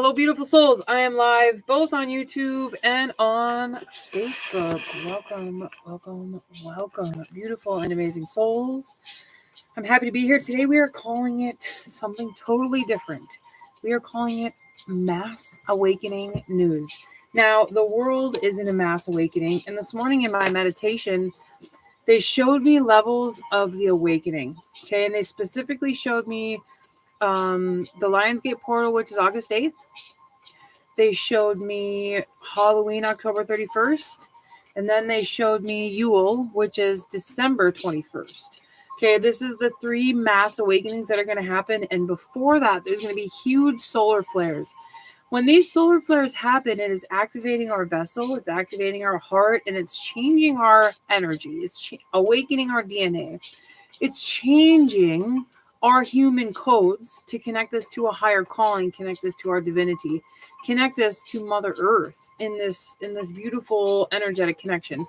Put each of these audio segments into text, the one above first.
Hello, beautiful souls. I am live both on YouTube and on Facebook. Welcome, beautiful and amazing souls. I'm happy to be here. Today we are calling it something totally different. We are calling it Mass Awakening News. Now, the world is in a mass awakening, and this morning in my meditation, they showed me levels of the awakening. Okay, and they specifically showed me the Lionsgate portal, which is August 8th. They showed me Halloween, October 31st. And then they showed me Yule, which is December 21st. Okay, this is the three mass awakenings that are going to happen. And before that, there's going to be huge solar flares. When these solar flares happen, it is activating our vessel, it's activating our heart, and it's changing our energy. It's awakening our DNA. It's changing our human codes to connect us to a higher calling, connect us to our divinity, connect us to Mother Earth in this beautiful energetic connection.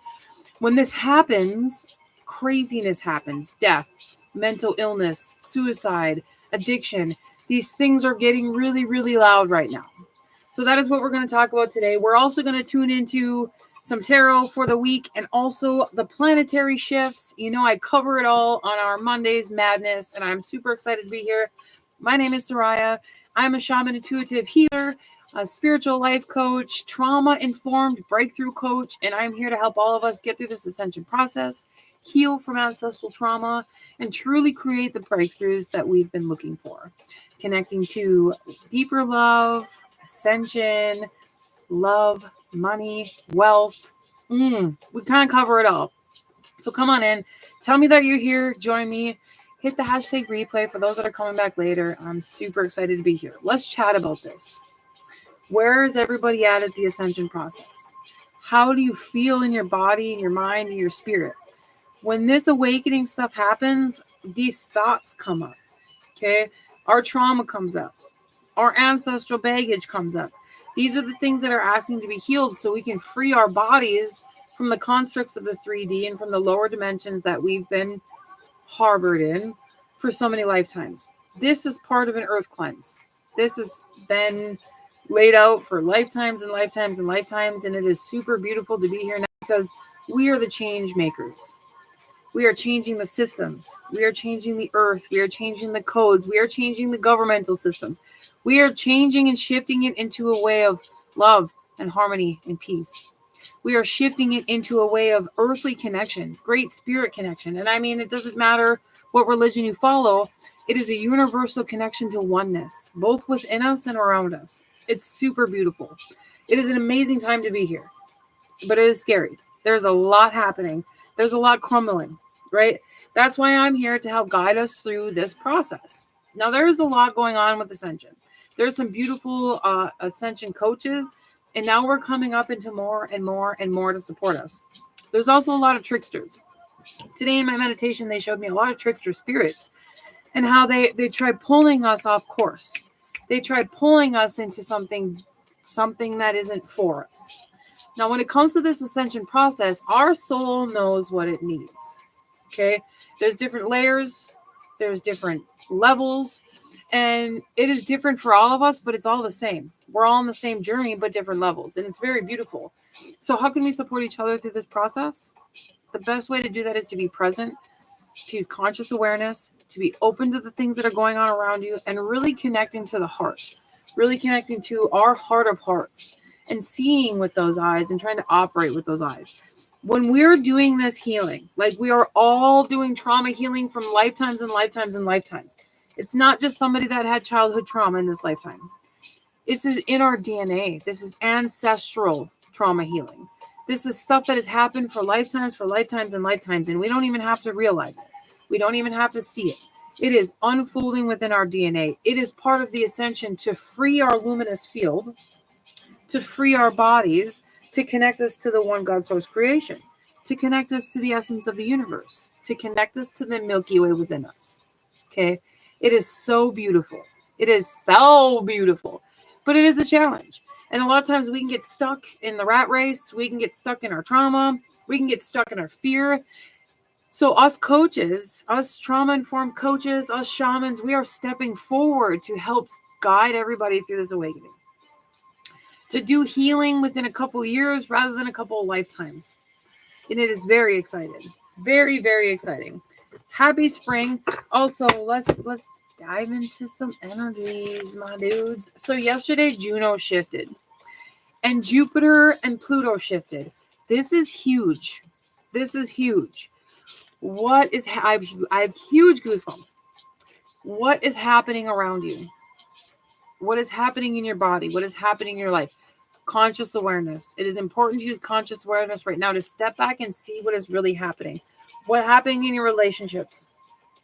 When this happens, craziness happens, death, mental illness, suicide, addiction. These things are getting really, really loud right now. So that is what we're going to talk about today. We're also going to tune into some tarot for the week and also the planetary shifts. You know, I cover it all on our Monday's Madness, and I'm super excited to be here. My name is Soraya. I'm a shaman intuitive healer, a spiritual life coach, trauma-informed breakthrough coach, and I'm here to help all of us get through this ascension process, heal from ancestral trauma, and truly create the breakthroughs that we've been looking for. Connecting to deeper love, ascension, love, money, wealth. We kind of cover it all. So come on in. Tell me that you're here. Join me. Hit the hashtag replay for those that are coming back later. I'm super excited to be here. Let's chat about this. Where is everybody at the ascension process? How do you feel in your body, in your mind, in your spirit? When this awakening stuff happens, these thoughts come up. Okay? Our trauma comes up. Our ancestral baggage comes up. These are the things that are asking to be healed so we can free our bodies from the constructs of the 3D and from the lower dimensions that we've been harbored in for so many lifetimes. This is part of an earth cleanse. This has been laid out for lifetimes and lifetimes and lifetimes, and it is super beautiful to be here now because we are the change makers. We are changing the systems. We are changing the earth. We are changing the codes. We are changing the governmental systems. We are changing and shifting it into a way of love and harmony and peace. We are shifting it into a way of earthly connection, great spirit connection. And I mean, it doesn't matter what religion you follow. It is a universal connection to oneness, both within us and around us. It's super beautiful. It is an amazing time to be here, but it is scary. There's a lot happening. There's a lot crumbling, right? That's why I'm here to help guide us through this process. Now, there is a lot going on with Ascension. There's some beautiful Ascension coaches, and now we're coming up into more and more and more to support us. There's also a lot of tricksters. Today in my meditation, they showed me a lot of trickster spirits and how they try pulling us off course. They try pulling us into something that isn't for us. Now, when it comes to this ascension process, our soul knows what it needs. Okay? There's different layers. There's different levels. And it is different for all of us, but it's all the same. We're all on the same journey, but different levels. And it's very beautiful. So how can we support each other through this process? The best way to do that is to be present, to use conscious awareness, to be open to the things that are going on around you, and really connecting to the heart. Really connecting to our heart of hearts. And seeing with those eyes and trying to operate with those eyes. When we're doing this healing, like we are all doing trauma healing from lifetimes and lifetimes and lifetimes. It's not just somebody that had childhood trauma in this lifetime. This is in our DNA. This is ancestral trauma healing. This is stuff that has happened for lifetimes and lifetimes, and we don't even have to realize it. We don't even have to see it. It is unfolding within our DNA. It is part of the ascension to free our luminous field, to free our bodies, to connect us to the one God source creation, to connect us to the essence of the universe, to connect us to the Milky Way within us. Okay? It is so beautiful. It is so beautiful. But it is a challenge. And a lot of times we can get stuck in the rat race. We can get stuck in our trauma. We can get stuck in our fear. So us coaches, us trauma-informed coaches, us shamans, we are stepping forward to help guide everybody through this awakening. to do healing within a couple years rather than a couple of lifetimes. And it is very exciting. Very, very exciting. Happy spring. Also, let's dive into some energies, my dudes. So yesterday Juno shifted and Jupiter and Pluto shifted. This is huge. This is huge. What is I have huge goosebumps. What is happening around you? What is happening in your body? What is happening in your life? Conscious awareness. It is important to use conscious awareness right now to step back and see what is really happening. What's happening in your relationships?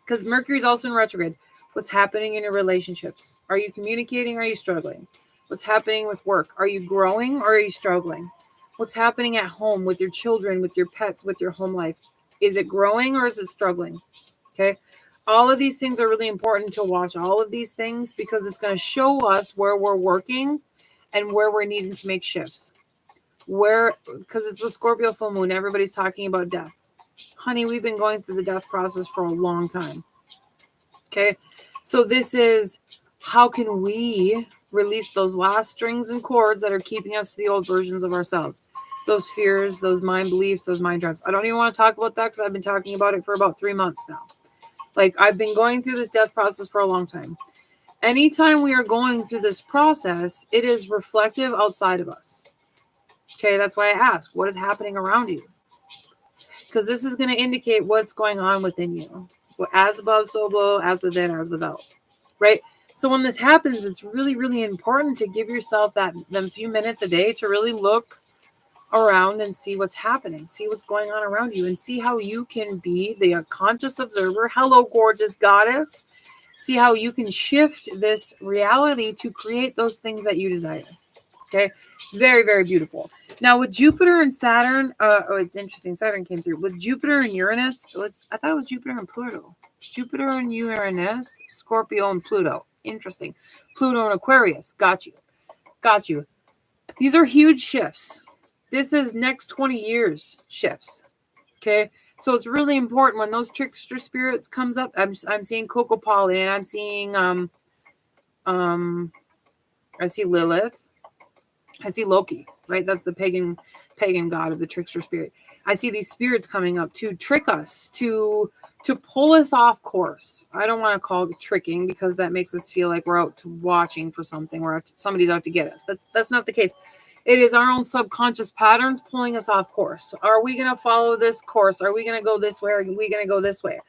Because Mercury is also in retrograde. What's happening in your relationships? Are you communicating or are you struggling? What's happening with work? Are you growing or are you struggling? What's happening at home with your children, with your pets, with your home life? Is it growing or is it struggling? Okay. All of these things are really important to watch all of these things because it's going to show us where we're working and where we're needing to make shifts. Because it's the Scorpio full moon, everybody's talking about death. Honey, we've been going through the death process for a long time. Okay. So this is how can we release those last strings and cords that are keeping us to the old versions of ourselves? Those fears, those mind beliefs, those mind traps. I don't even want to talk about that because I've been talking about it for about 3 months now. Like I've been going through this death process for a long time. Anytime we are going through this process, it is reflective outside of us. Okay, that's why I ask, what is happening around you? Because this is going to indicate what's going on within you. As above, so below, as within, as without. Right? So when this happens, it's really, really important to give yourself them few minutes a day to really look around and see what's happening, see what's going on around you, and see how you can be the conscious observer. Hello, gorgeous goddess. See how you can shift this reality to create those things that you desire. Okay. It's very, very beautiful. Now with Jupiter and Saturn, it's interesting. Saturn came through. With Jupiter and Uranus, I thought it was Jupiter and Pluto. Jupiter and Uranus, Scorpio and Pluto. Interesting. Pluto and Aquarius. Got you. These are huge shifts. This is next 20 years shifts. Okay. So it's really important when those trickster spirits comes up. I'm seeing Coco Polly and I'm seeing I see Lilith. I see Loki, right? That's the pagan god of the trickster spirit. I see these spirits coming up to trick us, to pull us off course. I don't want to call it tricking because that makes us feel like we're out watching for something. Somebody's out to get us. That's not the case. It is our own subconscious patterns pulling us off course. Are we going to follow this course? Are we going to go this way? Are we going to go this way?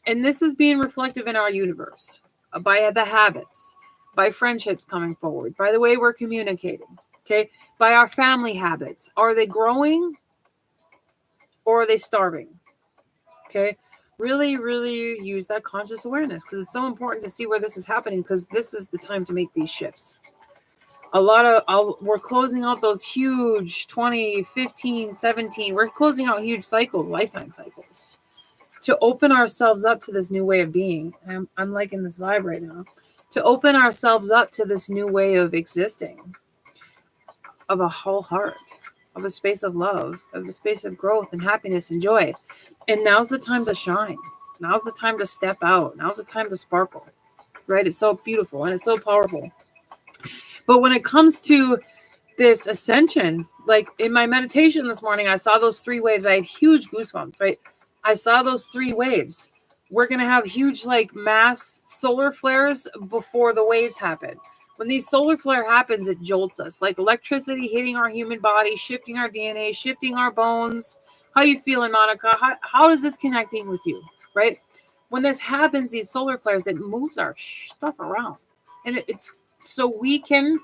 And this is being reflective in our universe by the habits, by friendships coming forward, by the way we're communicating, okay? By our family habits. Are they growing or are they starving? Okay? Really, really use that conscious awareness because it's so important to see where this is happening because this is the time to make these shifts. We're closing out those huge 20, 15, 17. We're closing out huge cycles, lifetime cycles, to open ourselves up to this new way of being. I'm liking this vibe right now. To open ourselves up to this new way of existing, of a whole heart, of a space of love, of a space of growth and happiness and joy. And now's the time to shine. Now's the time to step out. Now's the time to sparkle. Right? It's so beautiful and it's so powerful. But when it comes to this ascension, like in my meditation this morning, I saw those 3 waves. I had huge goosebumps, right? I saw those 3 waves. We're going to have huge, like, mass solar flares before the waves happen. When these solar flare happens, it jolts us, like electricity hitting our human body, shifting our DNA, shifting our bones. How you feeling, Monica? How is this connecting with you, right? When this happens, these solar flares, it moves our stuff around. And it's so we can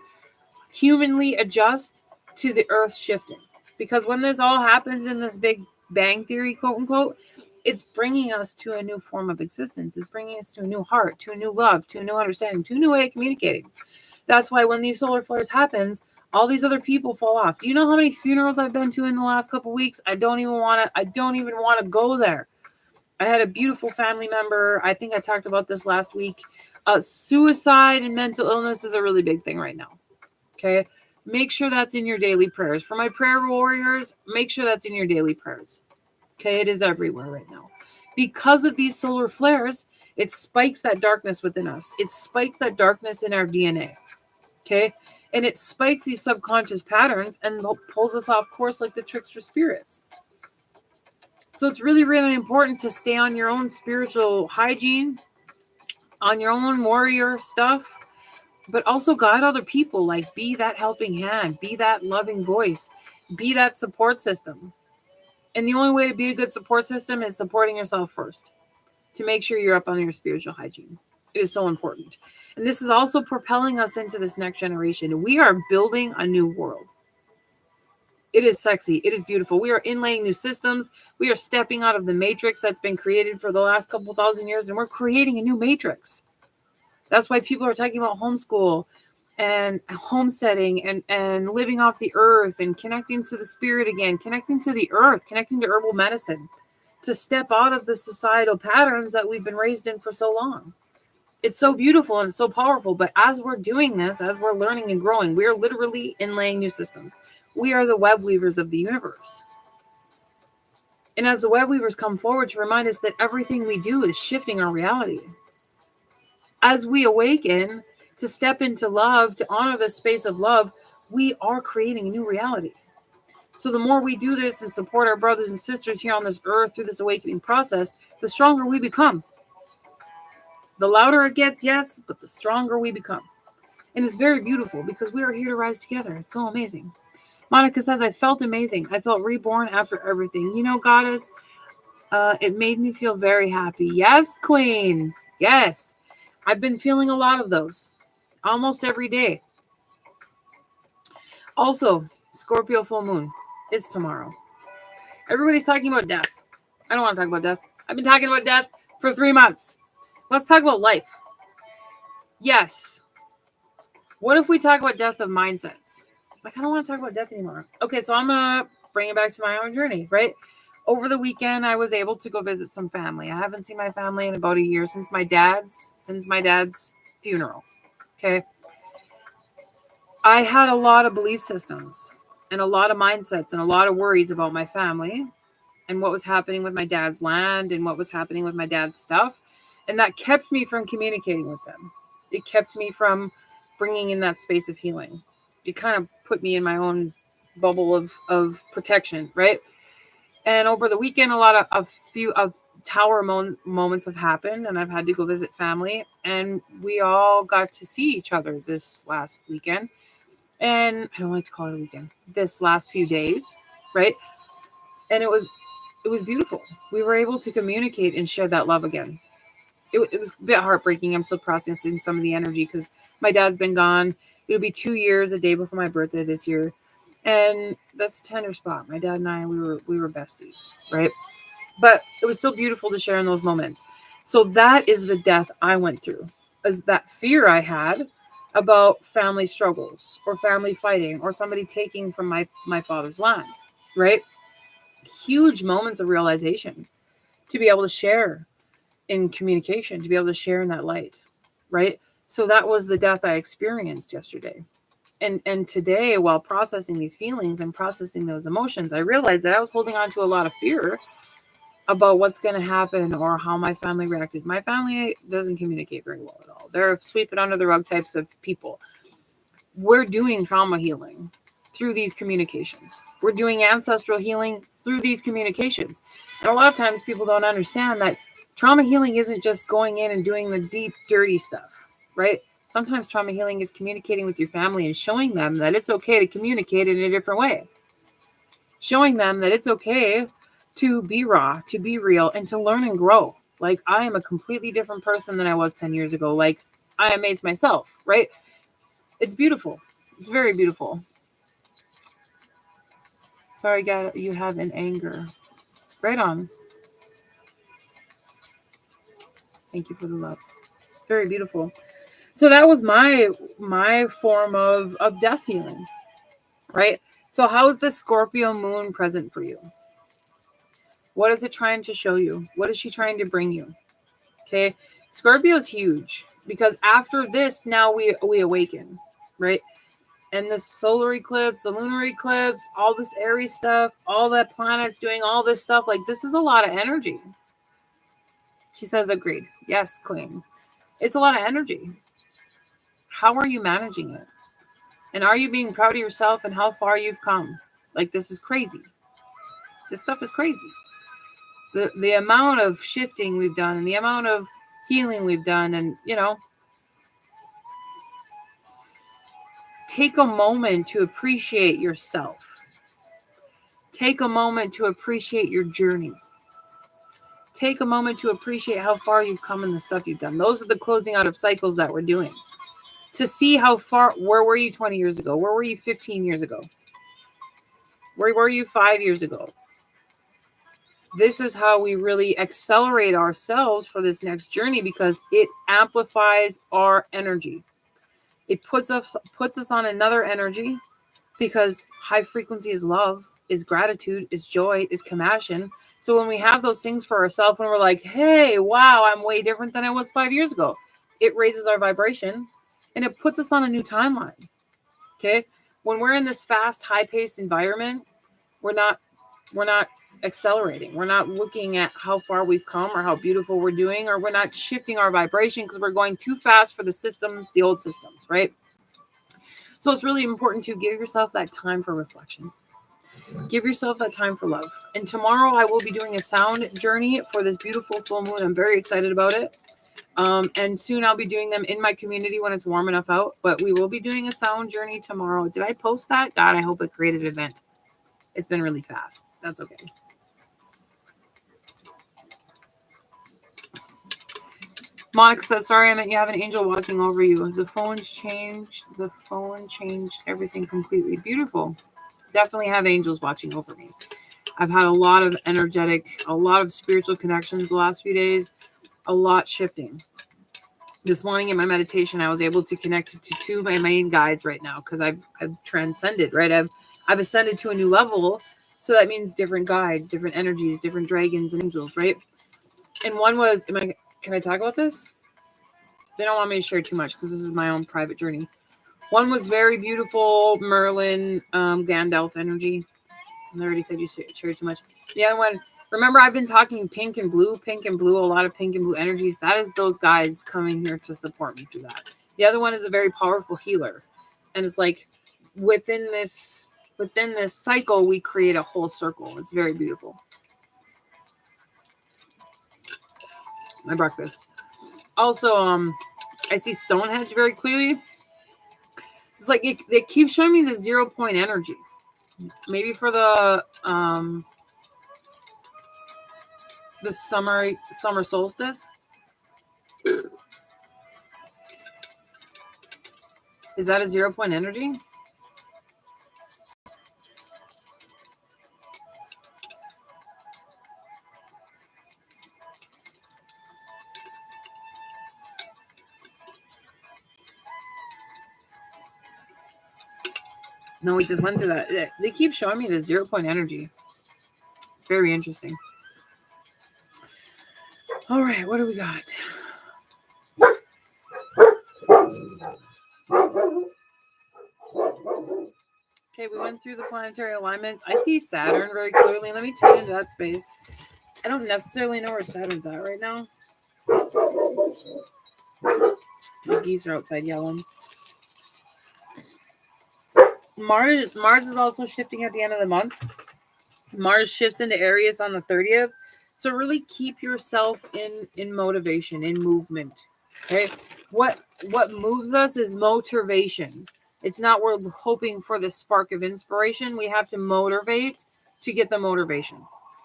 humanly adjust to the earth shifting. Because when this all happens in this big bang theory, quote unquote, it's bringing us to a new form of existence. It's bringing us to a new heart, to a new love, to a new understanding, to a new way of communicating. That's why when these solar flares happens, all these other people fall off. Do you know how many funerals I've been to in the last couple of weeks? I don't even want to go there. I had a beautiful family member. I think I talked about this last week. Suicide and mental illness is a really big thing right now. Okay. Make sure that's in your daily prayers. For my prayer warriors, make sure that's in your daily prayers. Okay. It is everywhere right now. Because of these solar flares, it spikes that darkness within us. It spikes that darkness in our DNA. Okay. And it spikes these subconscious patterns and pulls us off course like the trickster spirits. So it's really, really important to stay on your own spiritual hygiene, on your own warrior stuff, but also guide other people. Like, be that helping hand, be that loving voice, be that support system. And the only way to be a good support system is supporting yourself first, to make sure you're up on your spiritual hygiene. It is so important. And this is also propelling us into this next generation. We are building a new world. It is sexy. It is beautiful. We are inlaying new systems. We are stepping out of the matrix that's been created for the last couple thousand years, and we're creating a new matrix. That's why people are talking about homeschool and homesteading and living off the earth and connecting to the spirit again, connecting to the earth, connecting to herbal medicine, to step out of the societal patterns that we've been raised in for so long. It's so beautiful and it's so powerful. But as we're doing this, as we're learning and growing, we are literally inlaying new systems. We are the web weavers of the universe. And as the web weavers come forward to remind us that everything we do is shifting our reality. As we awaken to step into love, to honor the space of love, we are creating a new reality. So the more we do this and support our brothers and sisters here on this earth through this awakening process, the stronger we become. The louder it gets, yes, but the stronger we become. And it's very beautiful because we are here to rise together. It's so amazing. Monica says, I felt amazing. I felt reborn after everything. You know, Goddess, it made me feel very happy. Yes, Queen. Yes. I've been feeling a lot of those almost every day. Also, Scorpio full moon is tomorrow. Everybody's talking about death. I don't want to talk about death. I've been talking about death for 3 months. Let's talk about life. Yes. What if we talk about death of mindsets? Like, I don't want to talk about death anymore. Okay, so I'm going to bring it back to my own journey, right? Over the weekend, I was able to go visit some family. I haven't seen my family in about a year since my dad's funeral. Okay. I had a lot of belief systems and a lot of mindsets and a lot of worries about my family and what was happening with my dad's land and what was happening with my dad's stuff. And that kept me from communicating with them. It kept me from bringing in that space of healing. It kind of put me in my own bubble of protection, right? And over the weekend, a few tower moments have happened, and I've had to go visit family, and we all got to see each other this last weekend. And I don't like to call it a weekend. This last few days, right? And it was beautiful. We were able to communicate and share that love again. It was a bit heartbreaking. I'm still processing some of the energy because my dad's been gone. It'll be 2 years, a day before my birthday this year. And that's a tender spot. My dad and I, we were besties, right? But it was still beautiful to share in those moments. So that is the death I went through, is that fear I had about family struggles or family fighting or somebody taking from my father's land, right? Huge moments of realization to be able to share in communication, to be able to share in that light, right? So that was the death I experienced yesterday. And today, while processing these feelings and processing those emotions, I realized that I was holding on to a lot of fear about what's going to happen or how my family reacted. My family doesn't communicate very well at all. They're sweep it under the rug types of people. We're doing trauma healing through these communications. We're doing ancestral healing through these communications. And a lot of times people don't understand that trauma healing isn't just going in and doing the deep, dirty stuff, right? Sometimes trauma healing is communicating with your family and showing them that it's okay to communicate in a different way. Showing them that it's okay to be raw, to be real, and to learn and grow. Like, I am a completely different person than I was 10 years ago. Like, I amazed myself, right? It's beautiful. It's very beautiful. Sorry, God, you have an anger. Right on. Thank you for the love. Very beautiful. So that was my form of death healing, right? So how is the Scorpio moon present for you? What is it trying to show you? What is she trying to bring you? Okay. Scorpio is huge because after this, now we awaken, right? And the solar eclipse, the lunar eclipse, all this Aries stuff, all the planets doing all this stuff, like, this is a lot of energy. She says, agreed. Yes, Queen. It's a lot of energy. How are you managing it? And are you being proud of yourself and how far you've come? Like, this is crazy. This stuff is crazy. The amount of shifting we've done and the amount of healing we've done, and take a moment to appreciate yourself. Take a moment to appreciate your journey. Take a moment to appreciate how far you've come and the stuff you've done. Those are the closing out of cycles that we're doing. To see how far, where were you 20 years ago? Where were you 15 years ago? Where were you 5 years ago? This is how we really accelerate ourselves for this next journey, because it amplifies our energy. It puts us on another energy, because high frequency is love, is gratitude, is joy, is compassion. So when we have those things for ourselves and we're like, hey, wow, I'm way different than I was 5 years ago, it raises our vibration and it puts us on a new timeline. Okay. When we're in this fast, high-paced environment, we're not accelerating. We're not looking at how far we've come or how beautiful we're doing, or we're not shifting our vibration because we're going too fast for the systems, the old systems, right? So it's really important to give yourself that time for reflection. Give yourself that time for love. And tomorrow I will be doing a sound journey for this beautiful full moon. I'm very excited about it. And soon I'll be doing them in my community when it's warm enough out. But we will be doing a sound journey tomorrow. Did I post that? God, I hope it created an event. It's been really fast. That's okay. Monica says, sorry, I meant you have an angel watching over you. The phone changed everything completely. Beautiful. Definitely have angels watching over me. I've had a lot of a lot of spiritual connections the last few days, a lot shifting. This morning in my meditation, I was able to connect to two of my main guides right now, because I've transcended, right? I've ascended to a new level. So that means different guides, different energies, different dragons and angels, right? And one was, can I talk about this? They don't want me to share too much because this is my own private journey. One was very beautiful Merlin, Gandalf energy. I already said you shared too much. The other one, remember I've been talking pink and blue, a lot of pink and blue energies. That is those guys coming here to support me through that. The other one is a very powerful healer. And it's like within this cycle, we create a whole circle. It's very beautiful. My breakfast. Also, I see Stonehenge very clearly. It's like they keep showing me the 0 point energy. Maybe for the summer solstice. Is that a 0 point energy? No, we just went through that. They keep showing me the 0 point energy. It's very interesting. All right, what do we got? Okay, we went through the planetary alignments. I see Saturn very clearly. Let me tune into that space. I don't necessarily know where Saturn's at right now. The geese are outside yelling. Mars is also shifting at the end of the month. Mars shifts into Aries on the 30th. So really keep yourself in motivation, in movement. Okay? What moves us is motivation. It's not we're hoping for the spark of inspiration. We have to motivate to get the motivation.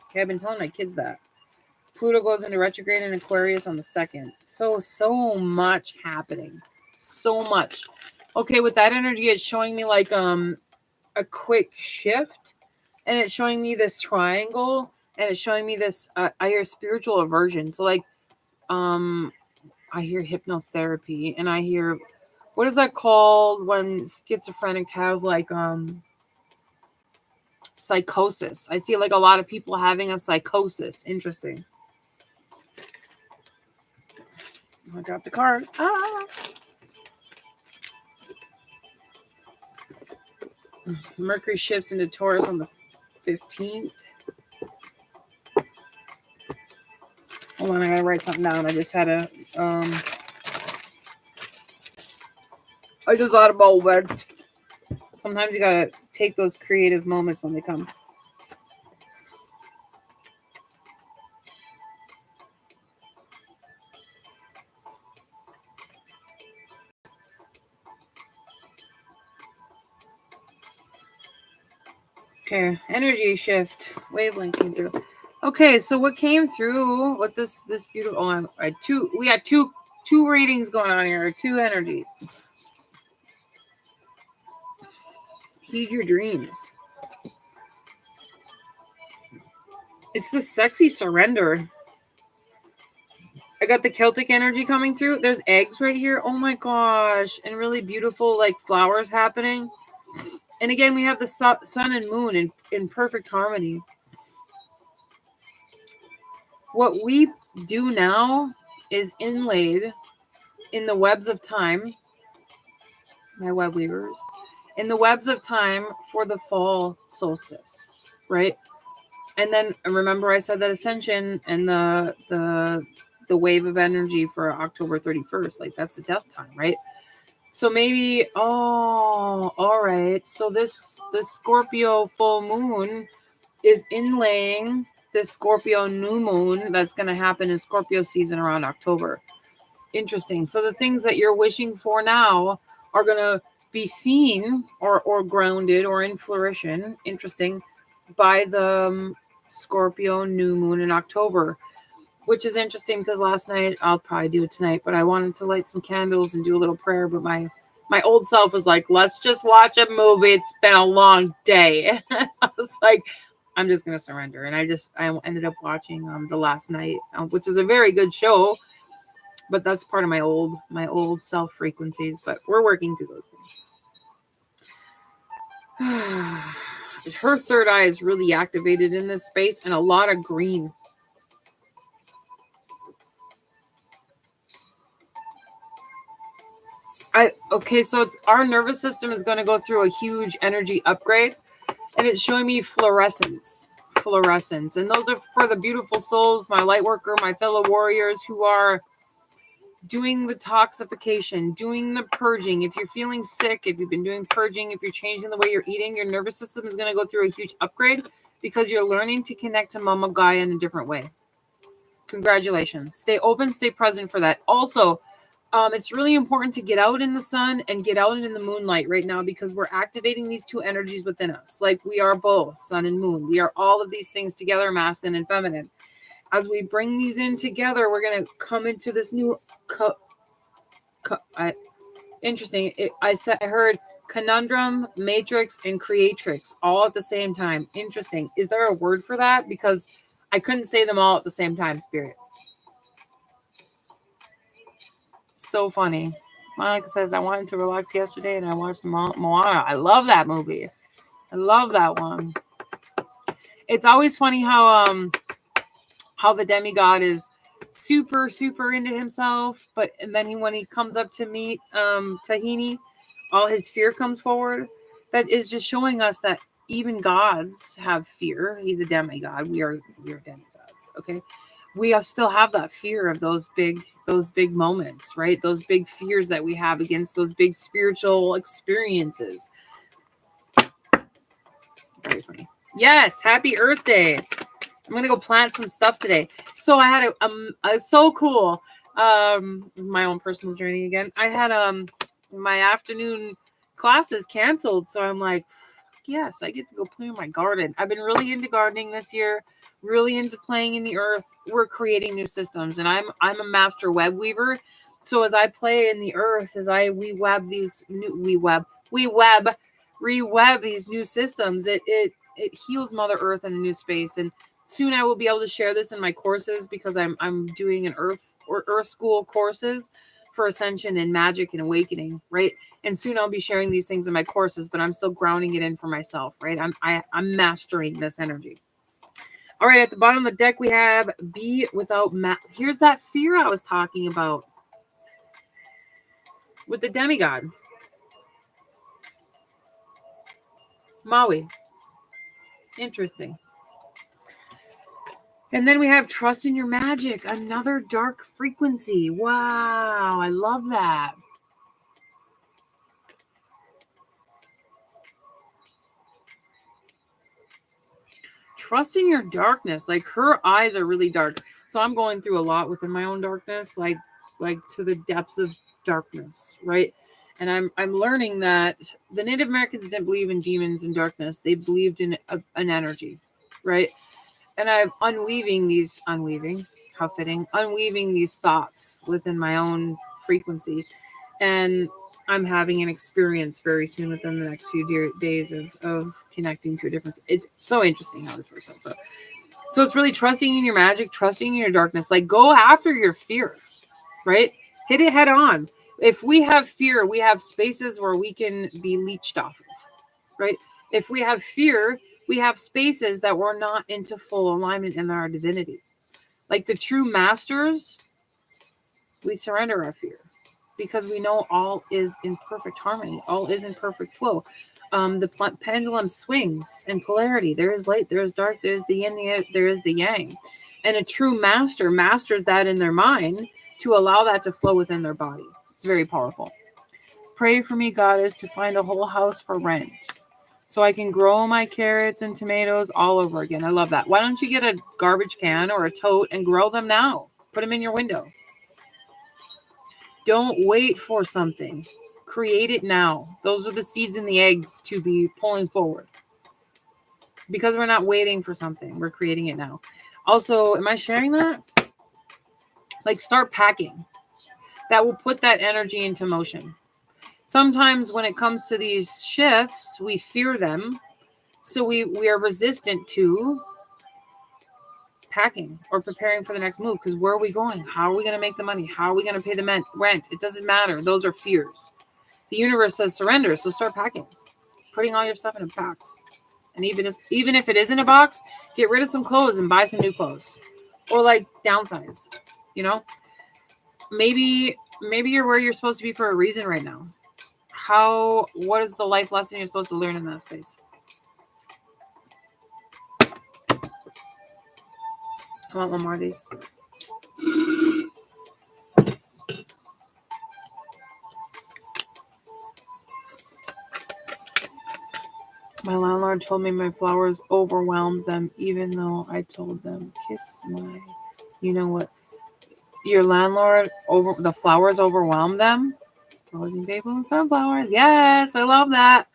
Okay, I've been telling my kids that. Pluto goes into retrograde in Aquarius on the 2nd. So much happening. So much. Okay, with that energy, it's showing me like a quick shift. And it's showing me this triangle. And it's showing me this, I hear spiritual aversion. So like, I hear hypnotherapy. And I hear, what is that called when schizophrenic have like psychosis? I see like a lot of people having a psychosis. Interesting. I dropped the card. Mercury shifts into Taurus on the 15th. Hold on, I gotta write something down. I just had a I just thought about what. Sometimes you gotta take those creative moments when they come. Okay, energy shift, wavelength came through. Okay, so what came through? What this beautiful? Oh, we had two readings going on here, two energies. Heed your dreams. It's the sexy surrender. I got the Celtic energy coming through. There's eggs right here. Oh my gosh, and really beautiful like flowers happening. And again, we have the sun and moon in perfect harmony. What we do now is inlaid in the webs of time, my web weavers, in the webs of time for the fall solstice, right? And then remember I said that ascension and the wave of energy for October 31st, like that's the death time, right? So maybe, all right. So this Scorpio full moon is inlaying this Scorpio new moon that's going to happen in Scorpio season around October. Interesting. So the things that you're wishing for now are going to be seen or grounded or in flourishing, interesting, by the Scorpio new moon in October, which is interesting because last night, I'll probably do it tonight, but I wanted to light some candles and do a little prayer, but my old self was like, let's just watch a movie. It's been a long day. I was like, I'm just going to surrender. And I ended up watching The Last Night, which is a very good show, but that's part of my old self frequencies, but we're working through those things. Her third eye is really activated in this space and a lot of green. Okay, so it's our nervous system is going to go through a huge energy upgrade, and it's showing me fluorescence, and those are for the beautiful souls, my light worker, my fellow warriors who are doing the toxification, doing the purging. If you're feeling sick, if you've been doing purging, if you're changing the way you're eating, your nervous system is going to go through a huge upgrade because you're learning to connect to Mama Gaia in a different way. Congratulations. Stay open, stay present for that. Also, it's really important to get out in the sun and get out in the moonlight right now because we're activating these two energies within us. Like we are both sun and moon. We are all of these things together, masculine and feminine. As we bring these in together, we're going to come into this new interesting. I heard conundrum, matrix, and creatrix all at the same time. Interesting. Is there a word for that? Because I couldn't say them all at the same time, Spirit. So funny. Monica says, I wanted to relax yesterday and I watched Moana. I love that movie. I love that one. It's always funny how the demigod is super, super into himself, but and then when he comes up to meet Tahini, all his fear comes forward. That is just showing us that even gods have fear. He's a demigod. We are demigods. Okay. We still have that fear of those big moments, right? Those big fears that we have against those big spiritual experiences. Very funny. Yes, happy Earth Day. I'm gonna go plant some stuff today. So I had a so cool. My own personal journey again. I had my afternoon classes canceled, so I'm like, yes, I get to go play in my garden. I've been really into gardening this year. Really into playing in the earth. We're creating new systems, and I'm a master web weaver. So as I play in the earth, as I reweb these new systems, it heals Mother Earth in a new space. And soon I will be able to share this in my courses because I'm doing an earth school courses for ascension and magic and awakening, right? And soon I'll be sharing these things in my courses, but I'm still grounding it in for myself, right? I'm mastering this energy. All right, at the bottom of the deck, we have Be Without Here's that fear I was talking about with the demigod. Maui. Interesting. And then we have Trust in Your Magic, another dark frequency. Wow, I love that. trusting your darkness. Like her eyes are really dark. So I'm going through a lot within my own darkness, like to the depths of darkness, right? And I'm learning that the Native Americans didn't believe in demons and darkness. They believed in an energy, right? And I'm unweaving these thoughts within my own frequency. And I'm having an experience very soon within the next few days of connecting to a difference. It's so interesting how this works out. So it's really trusting in your magic, trusting in your darkness. Like, go after your fear, right? Hit it head on. If we have fear, we have spaces where we can be leached off of, right? If we have fear, we have spaces that we're not into full alignment in our divinity. Like the true masters, we surrender our fear because we know all is in perfect harmony. All is in perfect flow. The pendulum swings in polarity. There is light, there is dark, there's the yin, there is the yang. And a true master masters that in their mind to allow that to flow within their body. It's very powerful. Pray for me, Goddess, to find a whole house for rent so I can grow my carrots and tomatoes all over again. I love that. Why don't you get a garbage can or a tote and grow them now? Put them in your window. Don't wait for something. Create it now. Those are the seeds and the eggs to be pulling forward. Because we're not waiting for something. We're creating it now. Also, am I sharing that? Like, start packing. That will put that energy into motion. Sometimes when it comes to these shifts, we fear them. So we are resistant to packing or preparing for the next move. Because where are we going? How are we going to make the money? How are we going to pay the rent? It doesn't matter. Those are fears. The universe says surrender. So start packing. Putting all your stuff in a box. And even if it isn't a box, get rid of some clothes and buy some new clothes. Or like downsize. You know? Maybe you're where you're supposed to be for a reason right now. What is the life lesson you're supposed to learn in that space? I want one more of these. My landlord told me my flowers overwhelmed them, even though I told them, kiss my, you know what? Your landlord, the flowers overwhelmed them? Rosy people and sunflowers. Yes, I love that.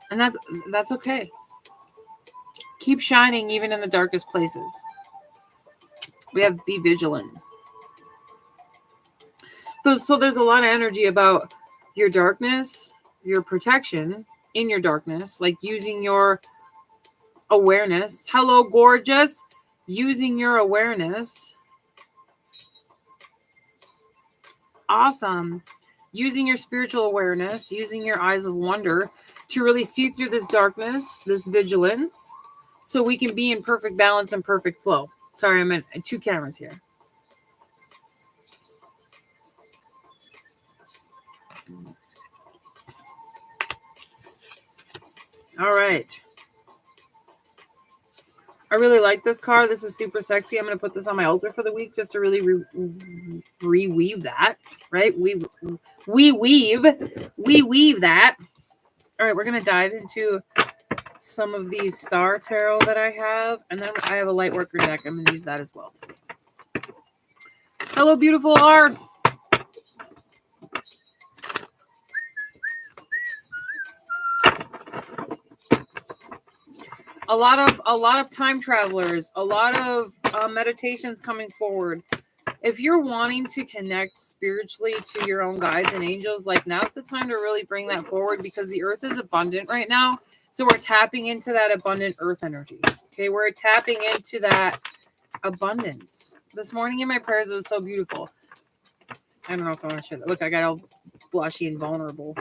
And that's okay. Keep shining even in the darkest places. We have be vigilant. So there's a lot of energy about your darkness, your protection in your darkness, like using your awareness. Hello, gorgeous. Using your awareness. Awesome. Using your spiritual awareness, using your eyes of wonder to really see through this darkness, this vigilance, so we can be in perfect balance and perfect flow. Sorry, I'm at 2 cameras here. All right. I really like this card. This is super sexy. I'm going to put this on my altar for the week just to really reweave that, right? We weave that. All right, we're going to dive into some of these star tarot that I have, and then I have a light worker deck. I'm going to use that as well. Hello, beautiful art. A lot of time travelers, a lot of meditations coming forward. If you're wanting to connect spiritually to your own guides and angels, like now's the time to really bring that forward because the earth is abundant right now. So we're tapping into that abundant earth energy. Okay, we're tapping into that abundance. This morning in my prayers, it was so beautiful. I don't know if I want to share that. Look, I got all blushy and vulnerable.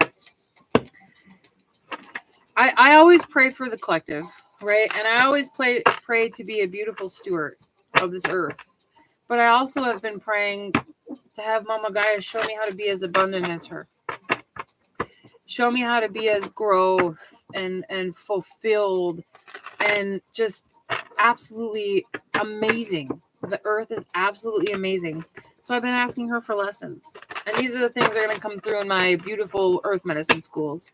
I always pray for the collective, right? And I always pray to be a beautiful steward of this earth. But I also have been praying to have Mama Gaia show me how to be as abundant as her. Show me how to be as growth and fulfilled and just absolutely amazing. The earth is absolutely amazing. So I've been asking her for lessons. And these are the things that are going to come through in my beautiful earth medicine schools.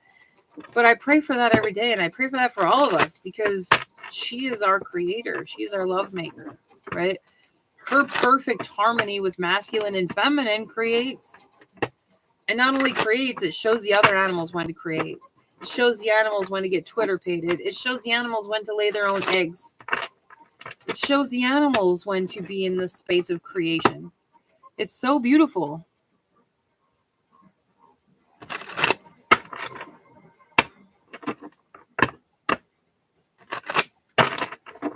But I pray for that every day. And I pray for that for all of us because She is our creator. She is our love maker, right? Her perfect harmony with masculine and feminine creates, and not only creates, it shows the other animals when to create. It shows the animals when to get Twitter pated. It shows the animals when to lay their own eggs. It shows the animals when to be in this space of creation. It's so beautiful.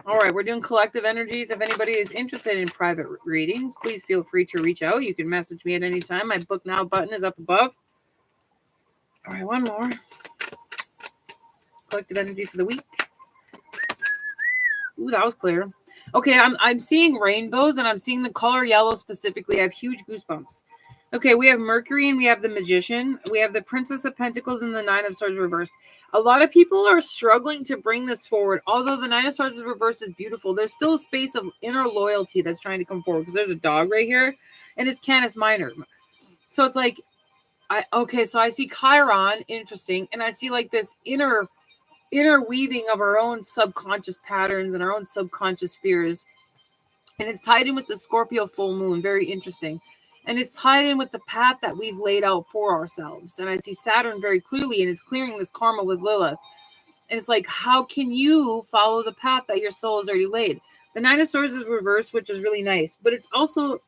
All right, we're doing collective energies. If anybody is interested in private readings, please feel free to reach out. You can message me at any time. My book now button is up above. All right, one more. Collective energy for the week. Ooh, that was clear. Okay, I'm seeing rainbows, and I'm seeing the color yellow specifically. I have huge goosebumps. Okay, we have Mercury, and we have the Magician. We have the Princess of Pentacles and the Nine of Swords reversed. A lot of people are struggling to bring this forward. Although the Nine of Swords reversed is beautiful, there's still a space of inner loyalty that's trying to come forward, because there's a dog right here, and it's Canis Minor. So it's like, so I see Chiron, interesting, and I see like this interweaving of our own subconscious patterns and our own subconscious fears. And it's tied in with the Scorpio full moon. Very interesting. And it's tied in with the path that we've laid out for ourselves. And I see Saturn very clearly, and it's clearing this karma with Lilith. And it's like, how can you follow the path that your soul has already laid? The Nine of Swords is reversed, which is really nice. But it's also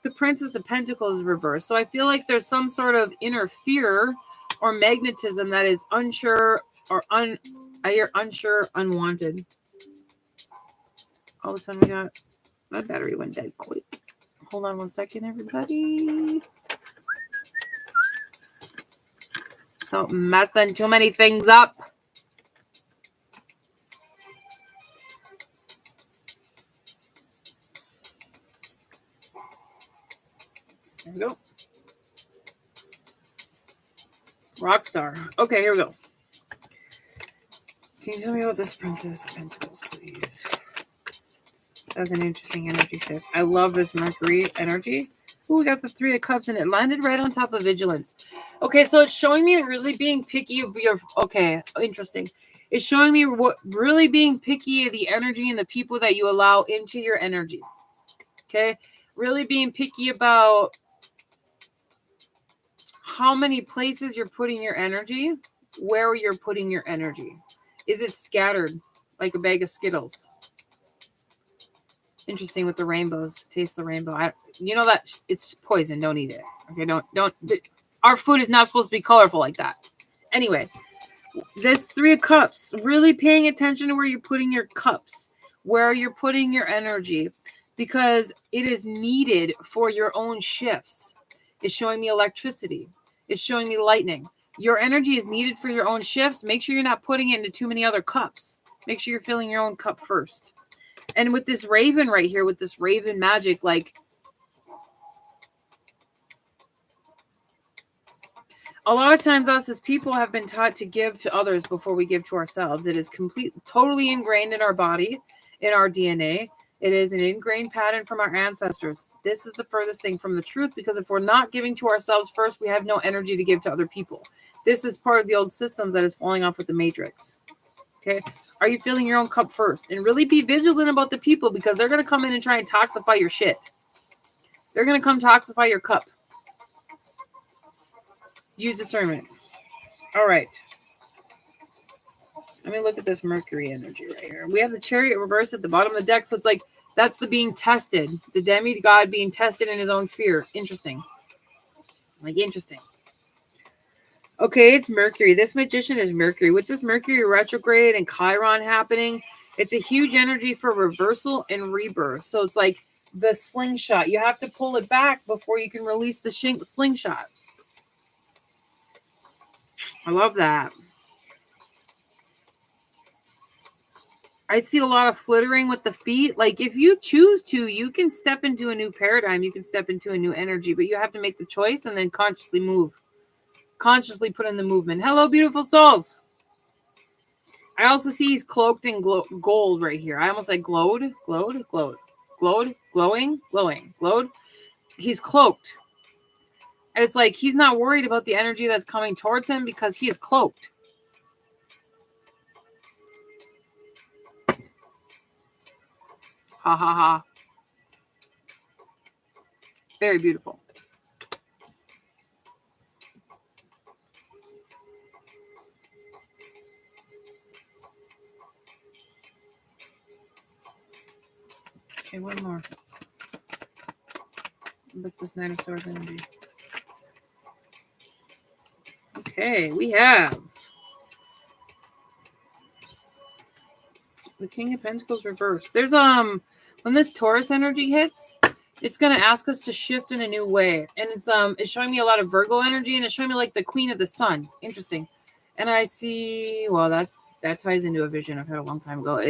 the Princess of Pentacles is reversed. So I feel like there's some sort of inner fear or magnetism that is unsure or I hear unsure, unwanted. All of a sudden we got, my battery went dead quick. Hold on one second, everybody. Stop messing too many things up. There we go. Rockstar. Okay, here we go. Can you tell me about this Princess of Pentacles, please? That's an interesting energy shift. I love this Mercury energy. Ooh, we got the Three of Cups, and it landed right on top of Vigilance. Okay, so it's showing me really being picky of your... Okay, interesting. It's showing me what really being picky of the energy and the people that you allow into your energy. Okay? Really being picky about how many places you're putting your energy, where you're putting your energy. Is it scattered like a bag of Skittles? Interesting with the rainbows. Taste the rainbow. You know that it's poison. Don't eat it. Okay, don't. Our food is not supposed to be colorful like that. Anyway, this Three of Cups, really paying attention to where you're putting your cups, where you're putting your energy, because it is needed for your own shifts. It's showing me electricity. It's showing me lightning. Your energy is needed for your own shifts. Make sure you're not putting it into too many other cups. Make sure you're filling your own cup first. And with this raven right here, with this raven magic, like a lot of times us as people have been taught to give to others before we give to ourselves. It is totally ingrained in our body, in our DNA. It is an ingrained pattern from our ancestors. This is the furthest thing from the truth, because if we're not giving to ourselves first, we have no energy to give to other people. This is part of the old systems that is falling off with the matrix. Okay. Are you filling your own cup first? And really be vigilant about the people, because they're going to come in and try and toxify your shit. They're going to come toxify your cup. Use discernment. All right. Let me look at this Mercury energy right here. We have the Chariot reversed at the bottom of the deck. So it's like, that's the being tested. The demigod being tested in his own fear. Interesting. Like, interesting. Okay, it's Mercury. This Magician is Mercury. With this Mercury retrograde and Chiron happening, it's a huge energy for reversal and rebirth. So it's like the slingshot. You have to pull it back before you can release the slingshot. I love that. I see a lot of flittering with the feet. Like, if you choose to, you can step into a new paradigm. You can step into a new energy, but you have to make the choice and then consciously move. Consciously put in the movement. Hello, beautiful souls. I also see he's cloaked in gold right here. I almost said glowed. He's cloaked. And it's like he's not worried about the energy that's coming towards him because he is cloaked. Ha ha ha. It's very beautiful. Okay, one more. Look this Knight of Swords energy. Okay, we have the King of Pentacles reversed. There's when this Taurus energy hits, it's gonna ask us to shift in a new way, and it's showing me a lot of Virgo energy, and it's showing me like the Queen of the Sun. Interesting. And I see, well, that ties into a vision I've had a long time ago.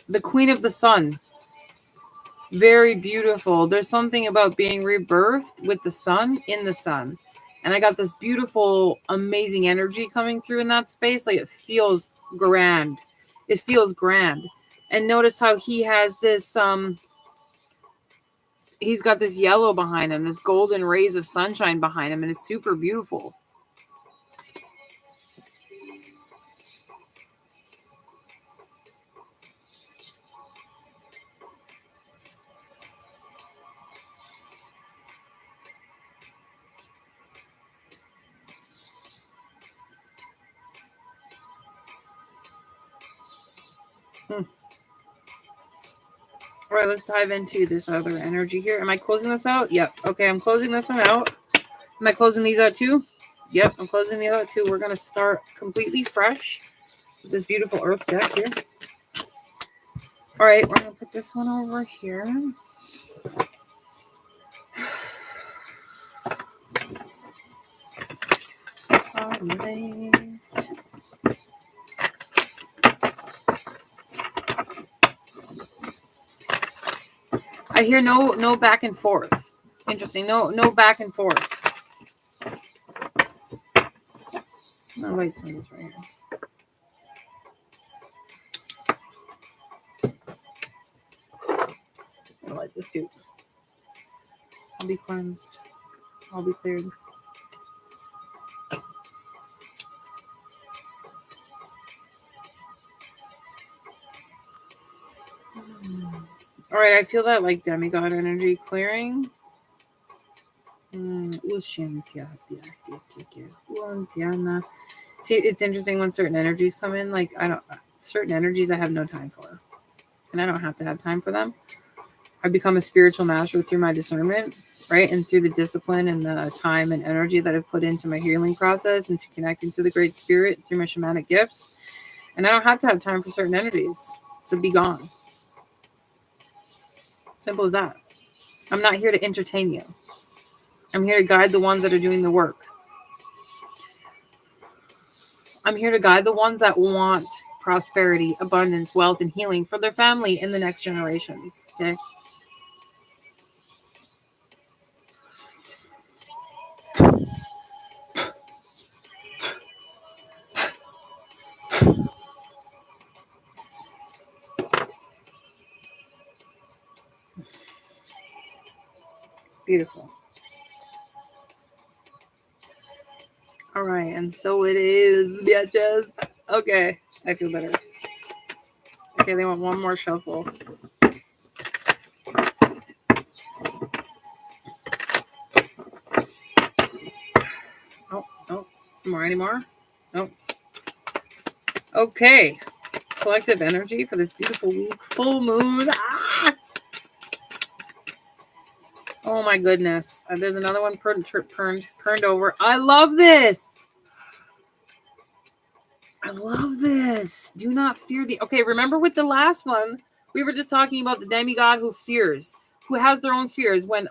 The Queen of the Sun. Very beautiful. There's something about being rebirthed with the sun in the sun. And I got this beautiful, amazing energy coming through in that space. Like it feels grand. It feels grand. And notice how he has this, he's got this yellow behind him, this golden rays of sunshine behind him, and it's super beautiful. All right, let's dive into this other energy here. Am I closing this out? Yep. Okay, I'm closing this one out. Am I closing these out too? Yep, I'm closing the other two. We're going to start completely fresh with this beautiful earth deck here. All right, we're going to put this one over here. All right. I hear no back and forth. Interesting. No back and forth. No, wait, some of this right here. I like this too. I'll be cleansed. I'll be cleared. All right, I feel that like demigod energy clearing. See, it's interesting when certain energies come in. Like certain energies I have no time for, and I don't have to have time for them. I become a spiritual master through my discernment, right, and through the discipline and the time and energy that I've put into my healing process and to connecting to the Great Spirit through my shamanic gifts. And I don't have to have time for certain energies, so be gone. Simple as that. I'm not here to entertain you. I'm here to guide the ones that are doing the work. I'm here to guide the ones that want prosperity, abundance, wealth, and healing for their family in the next generations. Okay. Beautiful. All right, and so it is, bitches. Okay, I feel better. Okay, they want one more shuffle. Oh, more anymore? Nope. Okay, collective energy for this beautiful week. Full moon. Ah! Oh my goodness. There's another one turned over. I love this. I love this. Do not fear the... Okay, remember with the last one, we were just talking about the demigod who fears, who has their own fears. When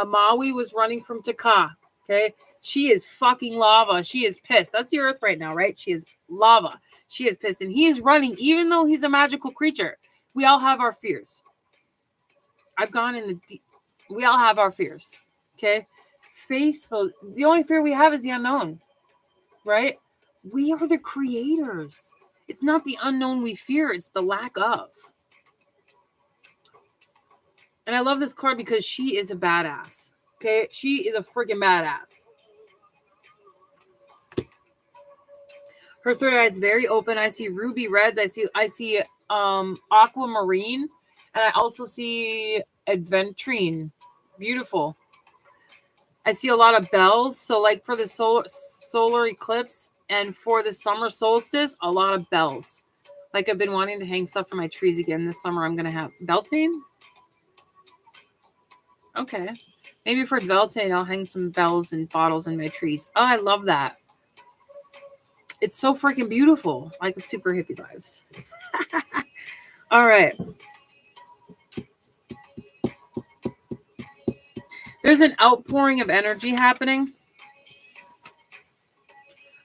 Maui was running from Taka, okay? She is fucking lava. She is pissed. That's the earth right now, right? She is lava. She is pissed. And he is running, even though he's a magical creature. We all have our fears. I've gone in the deep... We all have our fears, okay? Face those. The only fear we have is the unknown, right? We are the creators. It's not the unknown we fear. It's the lack of. And I love this card because she is a badass, okay? She is a freaking badass. Her third eye is very open. I see ruby reds. I see aquamarine, and I also see adventurine. Beautiful. I see a lot of bells. So like for the solar eclipse and for the summer solstice, a lot of bells. Like I've been wanting to hang stuff for my trees again this summer. I'm going to have Beltane. Okay. Maybe for Beltane, I'll hang some bells and bottles in my trees. Oh, I love that. It's so freaking beautiful. Like super hippie vibes. All right. There's an outpouring of energy happening.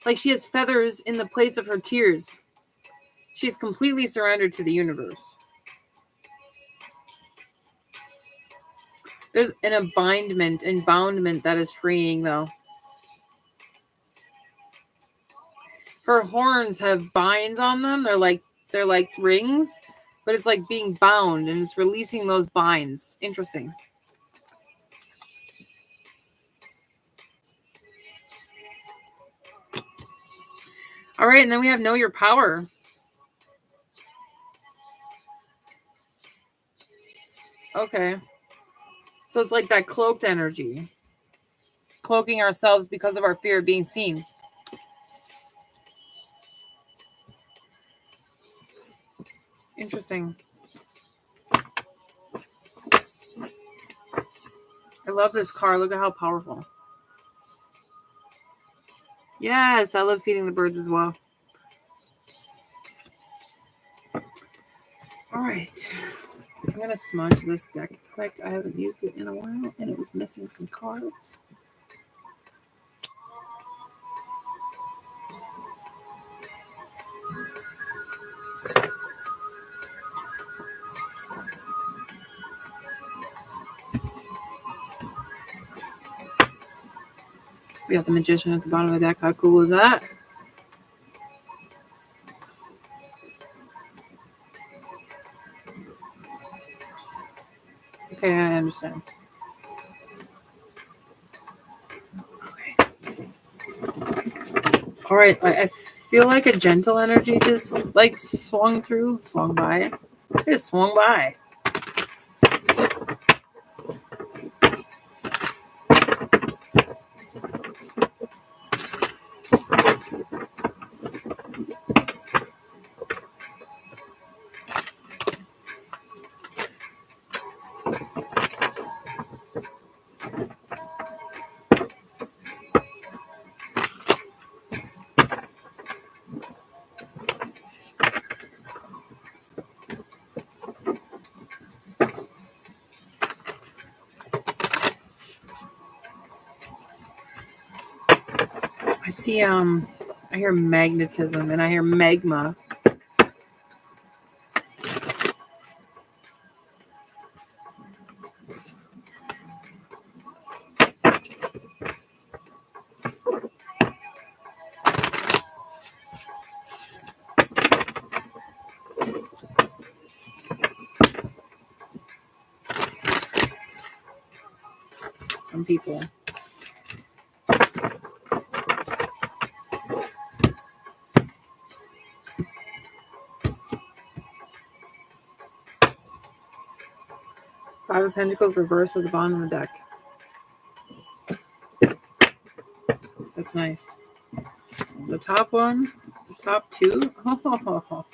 Like she has feathers in the place of her tears. She's completely surrendered to the universe. There's an boundment that is freeing, though. Her horns have binds on them. They're like rings, but it's like being bound, and it's releasing those binds. Interesting. All right, and then we have Know Your Power. Okay. So it's like that cloaked energy. Cloaking ourselves because of our fear of being seen. Interesting. I love this car. Look at how powerful. Yes, I love feeding the birds as well. All right. I'm going to smudge this deck quick. I haven't used it in a while, and it was missing some cards. We got the Magician at the bottom of the deck. How cool is that? Okay, I understand. Okay. All right, I feel like a gentle energy just like swung by. It just swung by. I see, I hear magnetism and I hear magma. Some people. Five of Pentacles reversed at the bottom of the deck. That's nice. The top one, the top two. Oh,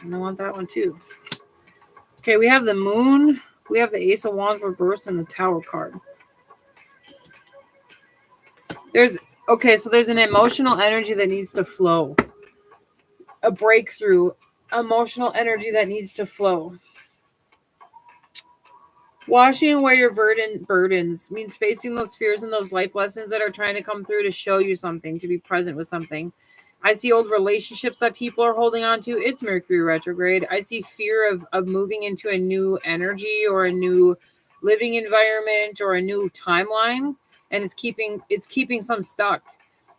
and I want that one too. Okay, we have the Moon, we have the Ace of Wands reversed, and the Tower card. There's an emotional energy that needs to flow. A breakthrough, emotional energy that needs to flow. Washing away your burdens means facing those fears and those life lessons that are trying to come through to show you something, to be present with something. I see old relationships that people are holding on to. It's Mercury retrograde. I see fear of moving into a new energy or a new living environment or a new timeline, and it's keeping some stuck.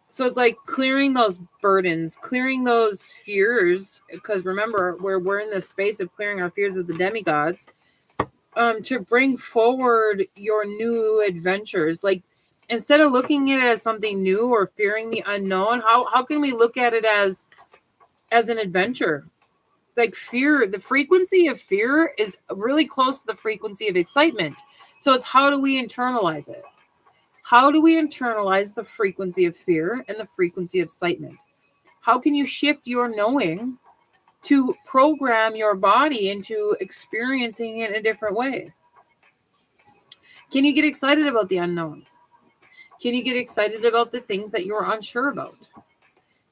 So it's like clearing those burdens, clearing those fears, because remember, we're in this space of clearing our fears of the demigods, to bring forward your new adventures. Like, instead of looking at it as something new or fearing the unknown, how can we look at it as an adventure? like fear, the frequency of fear is really close to the frequency of excitement. So it's how do we internalize it? How do we internalize the frequency of fear and the frequency of excitement? How can you shift your knowing to program your body into experiencing it in a different way? Can you get excited about the unknown? Can you get excited about the things that you're unsure about?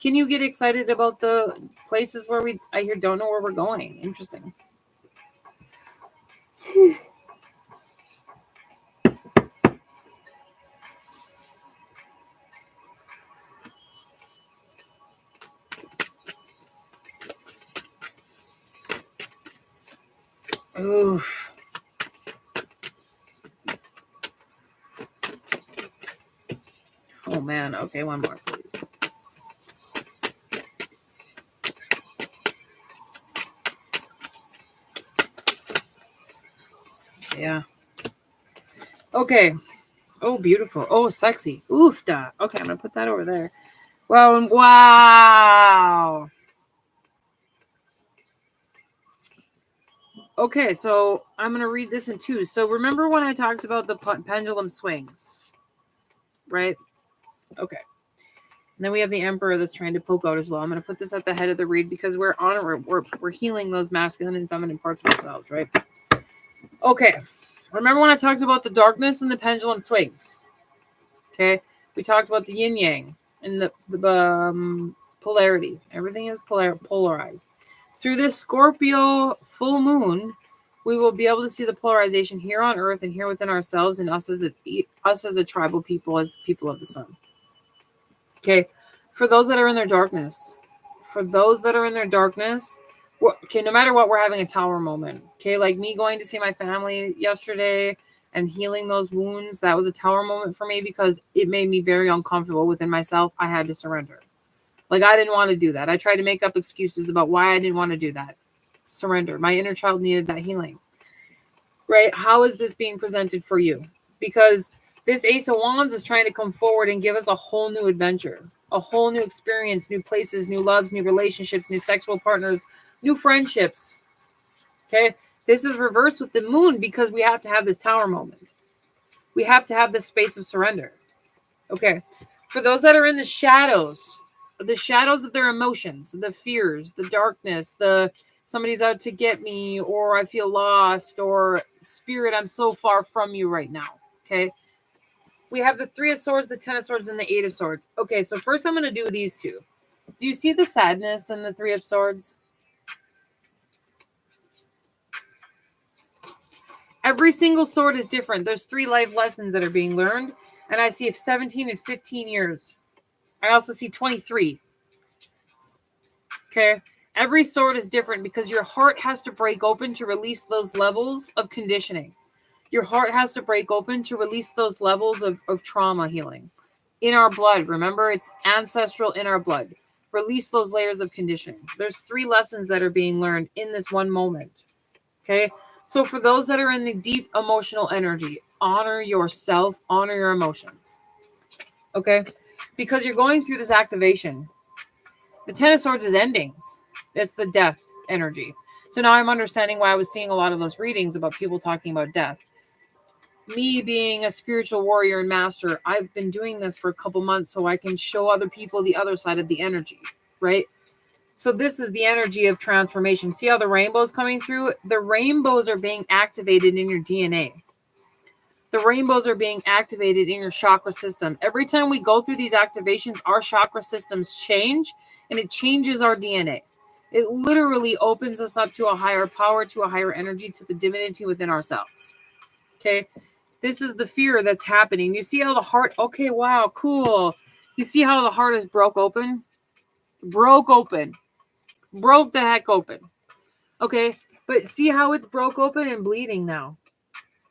Can you get excited about the places where I hear don't know where we're going? Interesting. Oof. Oh man. Okay, one more, please. Yeah. Okay. Oh, beautiful. Oh, sexy. Oof, da. Okay, I'm gonna put that over there. Well, wow. Okay, so I'm gonna read this in two. So remember when I talked about the pendulum swings, right? Okay. And then we have the Emperor that's trying to poke out as well. I'm going to put this at the head of the read because we're healing those masculine and feminine parts of ourselves, right? Okay. Remember when I talked about the darkness and the pendulum swings? Okay. We talked about the yin yang and the polarity. Everything is polarized. Through this Scorpio full moon, we will be able to see the polarization here on Earth and here within ourselves and us as a tribal people, as the people of the sun. Okay, for those that are in their darkness, okay, no matter what, we're having a tower moment. Okay, like me going to see my family yesterday and healing those wounds, that was a tower moment for me because it made me very uncomfortable within myself. I had to surrender. Like, I didn't want to do that. I tried to make up excuses about why I didn't want to do that. Surrender. My inner child needed that healing. Right? How is this being presented for you? Because this Ace of Wands is trying to come forward and give us a whole new adventure, a whole new experience, new places, new loves, new relationships, new sexual partners, new friendships. Okay? This is reversed with the moon because we have to have this tower moment. We have to have this space of surrender. Okay? For those that are in the shadows of their emotions, the fears, the darkness, somebody's out to get me, or I feel lost, or spirit, I'm so far from you right now. Okay? We have the Three of Swords, the Ten of Swords, and the Eight of Swords. Okay, so first I'm going to do these two. Do you see the sadness in the Three of Swords? Every single sword is different. There's 3 life lessons that are being learned, and I see 17 and 15 years. I also see 23. Okay? Every sword is different because your heart has to break open to release those levels of conditioning. Your heart has to break open to release those levels of trauma healing. In our blood, remember, it's ancestral in our blood. Release those layers of conditioning. There's 3 lessons that are being learned in this one moment. Okay? So for those that are in the deep emotional energy, honor yourself, honor your emotions. Okay? Because you're going through this activation. The Ten of Swords is endings. It's the death energy. So now I'm understanding why I was seeing a lot of those readings about people talking about death. Me being a spiritual warrior and master, I've been doing this for a couple months so I can show other people the other side of the energy, right? So this is the energy of transformation. See how the rainbow's coming through? The rainbows are being activated in your DNA. The rainbows are being activated in your chakra system. Every time we go through these activations, our chakra systems change, and it changes our DNA. It literally opens us up to a higher power, to a higher energy, to the divinity within ourselves. Okay? This is the fear that's happening. You see how the heart, okay, wow, cool. You see how the heart is broke open? Broke open. Broke the heck open. Okay? But see how it's broke open and bleeding now.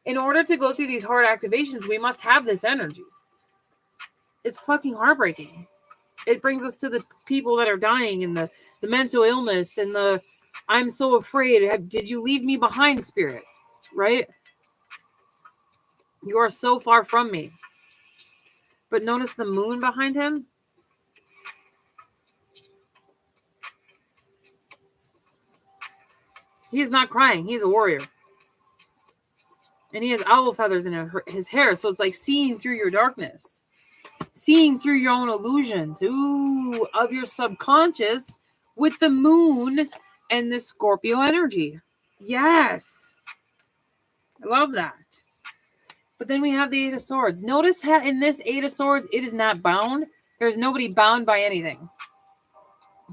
In order to go through these heart activations, we must have this energy. It's fucking heartbreaking. It brings us to the people that are dying and the mental illness and the I'm so afraid. Did you leave me behind, spirit? Right? You are so far from me. But notice the moon behind him. He is not crying. He's a warrior. And he has owl feathers in his hair. So it's like seeing through your darkness. Seeing through your own illusions. Ooh, of your subconscious with the moon and the Scorpio energy. Yes. I love that. But then we have the Eight of Swords. Notice how in this Eight of Swords, it is not bound. There's nobody bound by anything.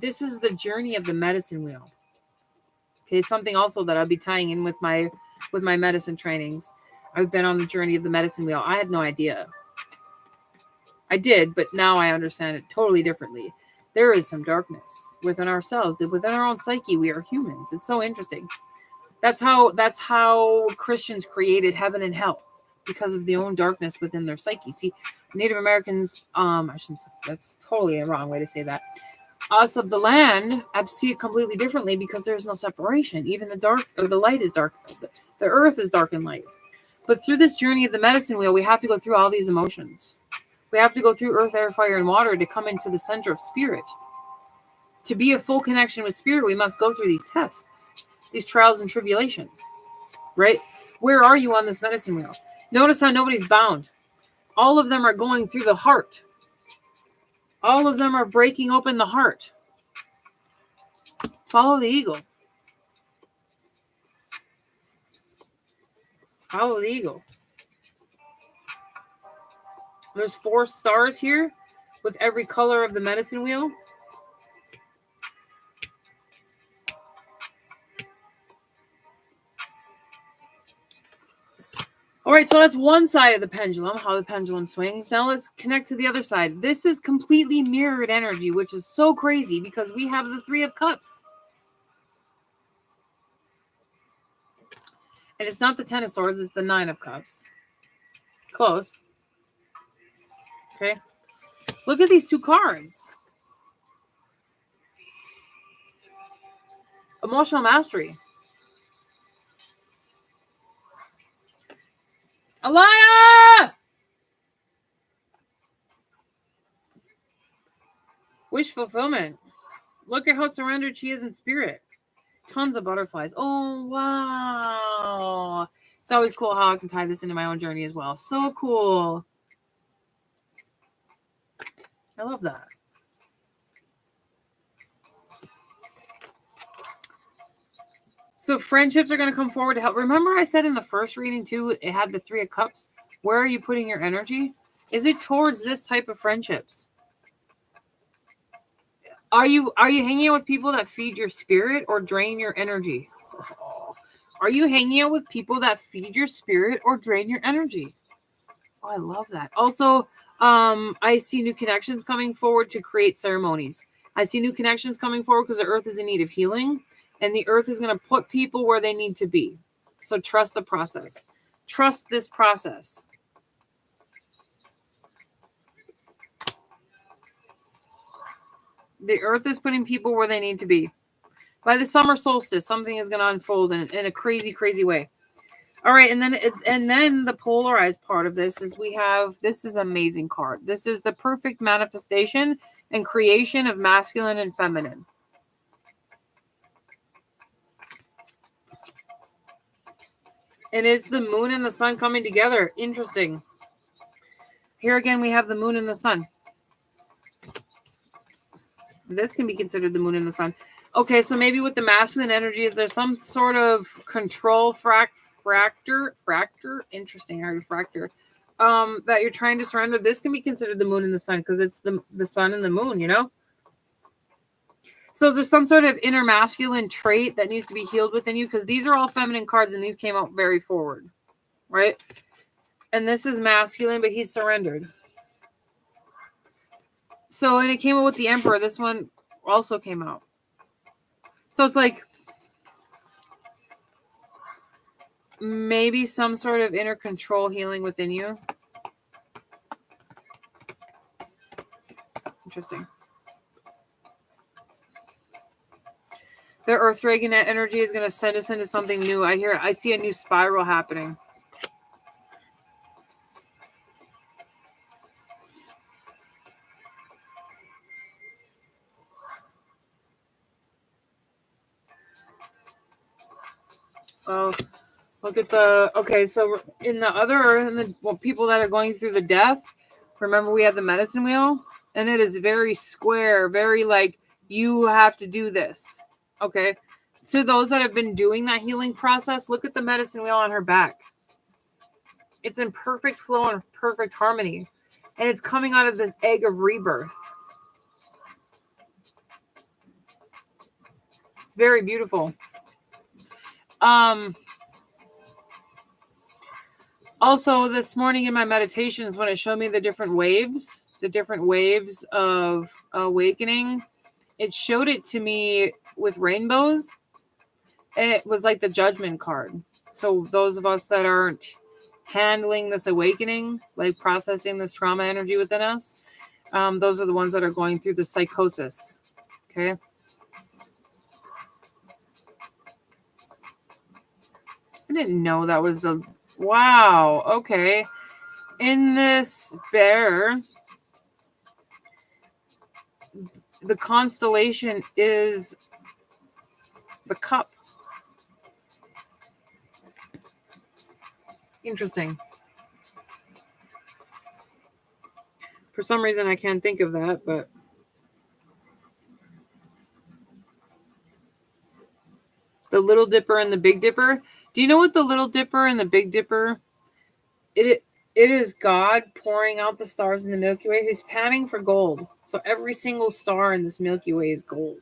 This is the journey of the medicine wheel. Okay, it's something also that I'll be tying in with my medicine trainings. I've been on the journey of the medicine wheel. I had no idea. I did, but now I understand it totally differently. There is some darkness within ourselves, within our own psyche. We are humans. It's so interesting. That's how Christians created heaven and hell, because of their own darkness within their psyche. See, Native Americans, I shouldn't say, that's totally a wrong way to say that. Us of the land see it completely differently because there's no separation. Even the dark or the light is dark. The earth is dark and light. But through this journey of the medicine wheel, we have to go through all these emotions. We have to go through earth, air, fire, and water to come into the center of spirit. To be a full connection with spirit, we must go through these tests, these trials and tribulations, right? Where are you on this medicine wheel? Notice how nobody's bound. All of them are going through the heart. All of them are breaking open the heart. Follow the eagle. Follow the eagle. There's 4 stars here with every color of the medicine wheel. All right, so that's one side of the pendulum, how the pendulum swings. Now let's connect to the other side. This is completely mirrored energy, which is so crazy because we have the 3 of Cups. And it's not the 10 of Swords, it's the 9 of Cups. Close. Okay. Look at these 2 cards. Emotional mastery. Alaya! Wish fulfillment. Look at how surrendered she is in spirit. Tons of butterflies. Oh, wow. It's always cool how I can tie this into my own journey as well. So cool. I love that. So friendships are going to come forward to help. Remember I said in the first reading too, it had the 3 of Cups. Where are you putting your energy? Is it towards this type of friendships? Are you hanging out with people that feed your spirit or drain your energy? Are you hanging out with people that feed your spirit or drain your energy? Oh, I love that. Also, I see new connections coming forward to create ceremonies. I see new connections coming forward because the earth is in need of healing, and the earth is going to put people where they need to be. So trust the process. Trust this process. The earth is putting people where they need to be. By the summer solstice, something is going to unfold in a crazy, crazy way. All right, and then the polarized part of this is this is an amazing card. This is the perfect manifestation and creation of masculine and feminine. It is the moon and the sun coming together. Interesting. Here again, we have the moon and the sun. This can be considered the moon and the sun. Okay, so maybe with the masculine energy, is there some sort of control fracture? Interesting, I heard fracture. That you're trying to surrender. This can be considered the moon and the sun because it's the sun and the moon, you know? So is there some sort of inner masculine trait that needs to be healed within you? Because these are all feminine cards and these came out very forward, right? And this is masculine, but he's surrendered. So, and it came out with the Emperor. This one also came out. So it's like maybe some sort of inner control healing within you. Interesting. The Earth Dragon energy is going to send us into something new. I see a new spiral happening. Oh, look at the, okay, so in the people that are going through the death, remember we had the medicine wheel? And it is very square, very like, you have to do this. Okay. To those that have been doing that healing process, look at the medicine wheel on her back. It's in perfect flow and perfect harmony. And it's coming out of this egg of rebirth. It's very beautiful. Also, this morning in my meditations, when it showed me the different waves of awakening, it showed it to me with rainbows, and it was like the judgment card. So those of us that aren't handling this awakening, like processing this trauma energy within us, those are the ones that are going through the psychosis. Okay. I didn't know that was the, wow. Okay. In this bear, the constellation is the cup. Interesting. For some reason, I can't think of that, but the Little Dipper and the Big Dipper. Do you know what the Little Dipper and the Big Dipper? It is God pouring out the stars in the Milky Way. He's panning for gold. So every single star in this Milky Way is gold,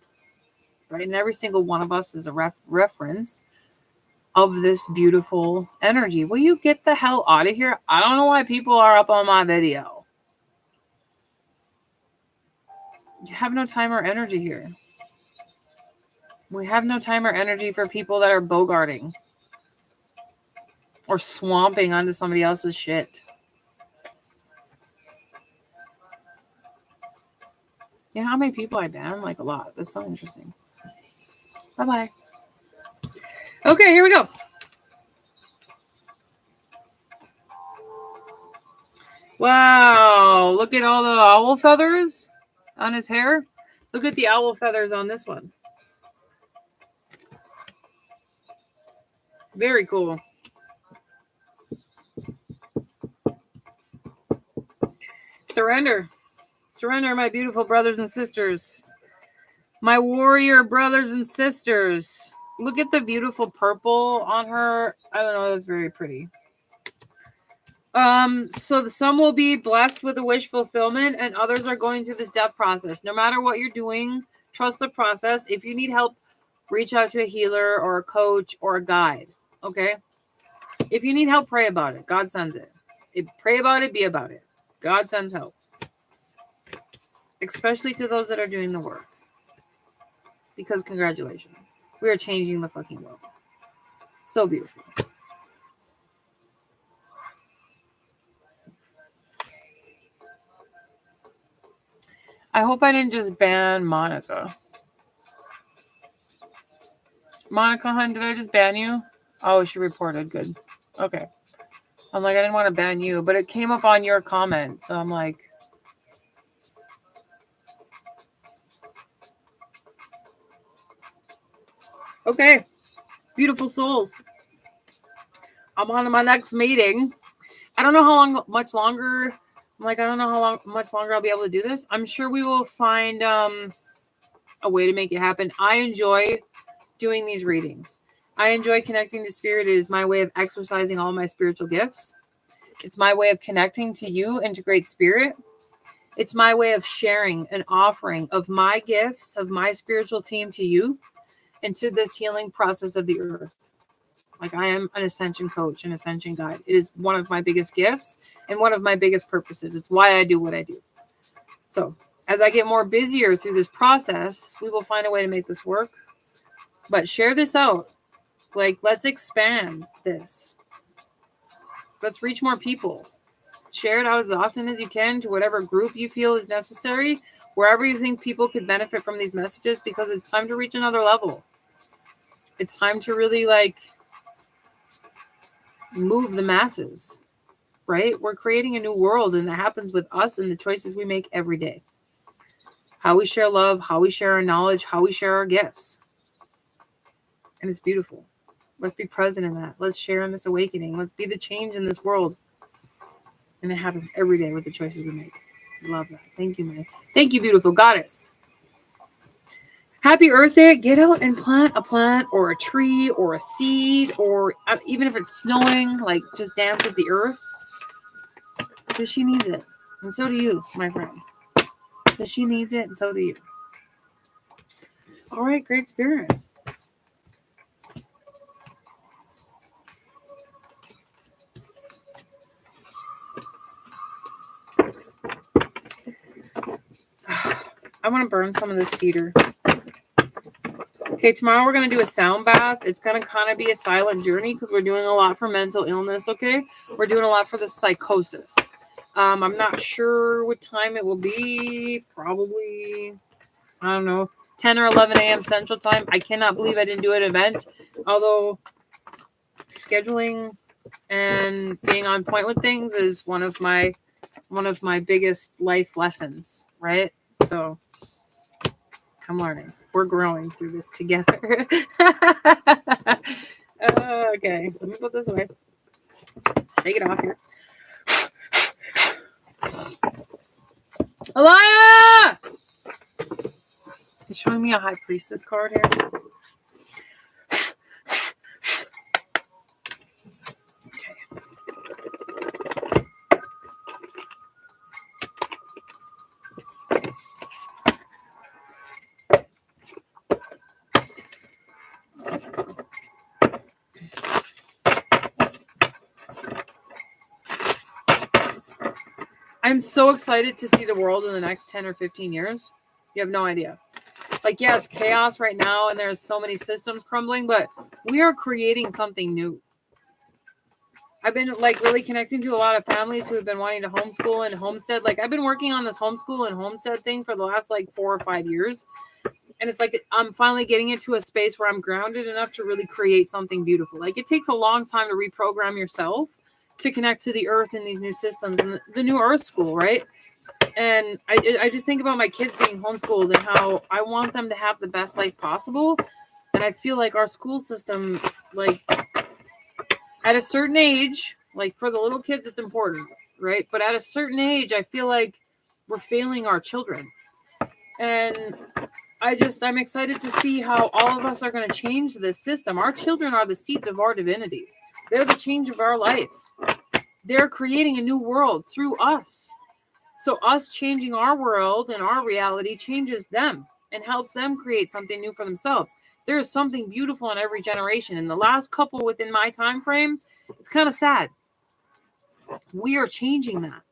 right? And every single one of us is a reference of this beautiful energy. Will you get the hell out of here? I don't know why people are up on my video. You have no time or energy here. We have no time or energy for people that are bogarting or swamping onto somebody else's shit. You know how many people I ban? Like a lot. That's so interesting. Bye-bye. Okay, here we go. Wow. Look at all the owl feathers on his hair. Look at the owl feathers on this one. Very cool. Surrender. Surrender, my beautiful brothers and sisters. My warrior brothers and sisters. Look at the beautiful purple on her. I don't know, that's very pretty. So some will be blessed with a wish fulfillment, and others are going through this death process. No matter what you're doing, trust the process. If you need help, reach out to a healer or a coach or a guide. Okay? If you need help, pray about it. God sends it. Pray about it, be about it. God sends help. Especially to those that are doing the work. Because congratulations. We are changing the fucking world. So beautiful. I hope I didn't just ban Monica. Monica, hun, did I just ban you? Oh, she reported. Good. Okay. I'm like, I didn't want to ban you, but it came up on your comment. So I'm like, okay. Beautiful souls. I'm on to my next meeting. I don't know much longer. I'm like, I don't know much longer I'll be able to do this. I'm sure we will find a way to make it happen. I enjoy doing these readings. I enjoy connecting to spirit. It is my way of exercising all my spiritual gifts. It's my way of connecting to you and to great spirit. It's my way of sharing an offering of my gifts, of my spiritual team to you and to this healing process of the earth. Like, I am an ascension coach, an ascension guide. It is one of my biggest gifts and one of my biggest purposes. It's why I do what I do. So as I get more busier through this process, we will find a way to make this work. But share this out. Like, let's expand this. Let's reach more people. Share it out as often as you can to whatever group you feel is necessary, wherever you think people could benefit from these messages, because it's time to reach another level. It's time to really, like, move the masses, right? We're creating a new world, and that happens with us and the choices we make every day. How we share love, how we share our knowledge, how we share our gifts. And it's beautiful. Let's be present in that. Let's share in this awakening. Let's be the change in this world. And it happens every day with the choices we make. Love that. Thank you, May. Thank you, beautiful goddess. Happy Earth Day. Get out and plant a plant or a tree or a seed, or even if it's snowing, like just dance with the earth. Because she needs it. And so do you, my friend. Because she needs it, and so do you. All right, great spirit. I want to burn some of this cedar. Okay, tomorrow we're going to do a sound bath. It's going to kind of be a silent journey because we're doing a lot for mental illness, okay? We're doing a lot for the psychosis. I'm not sure what time it will be. Probably, I don't know, 10 or 11 a.m. Central Time. I cannot believe I didn't do an event. Although scheduling and being on point with things is one of my biggest life lessons, right? So I'm learning. We're growing through this together. Okay, let me put this away. Shake it off here. Alaya! He's showing me a high priestess card here. I'm so excited to see the world in the next 10 or 15 years. You have no idea. Like, yeah, it's chaos right now and there's so many systems crumbling, but we are creating something new. I've been like really connecting to a lot of families who have been wanting to homeschool and homestead. Like, I've been working on this homeschool and homestead thing for the last like 4 or 5 years. And it's like I'm finally getting into a space where I'm grounded enough to really create something beautiful. Like, it takes a long time to reprogram yourself to connect to the earth and these new systems and the new earth school, right? And I just think about my kids being homeschooled and how I want them to have the best life possible. And I feel like our school system, like at a certain age, like for the little kids, it's important, right? But at a certain age, I feel like we're failing our children. And I'm excited to see how all of us are going to change this system. Our children are the seeds of our divinity. They're the change of our life. They're creating a new world through us. So us changing our world and our reality changes them and helps them create something new for themselves. There is something beautiful in every generation. In the last couple within my time frame, it's kind of sad. We are changing that.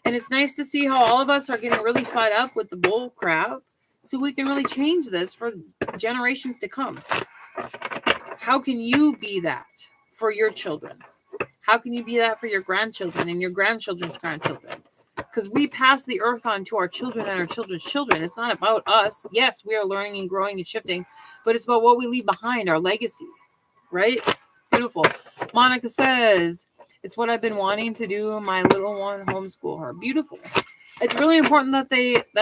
And it's nice to see how all of us are getting really fed up with the bull crap so we can really change this for generations to come. How can you be that for your children? How can you be that for your grandchildren and your grandchildren's grandchildren? Because we pass the earth on to our children and our children's children. It's not about us. Yes, we are learning and growing and shifting, but it's about what we leave behind, our legacy, right? Beautiful. Monica says, it's what I've been wanting to do. My little one, homeschool her. Beautiful. It's really important that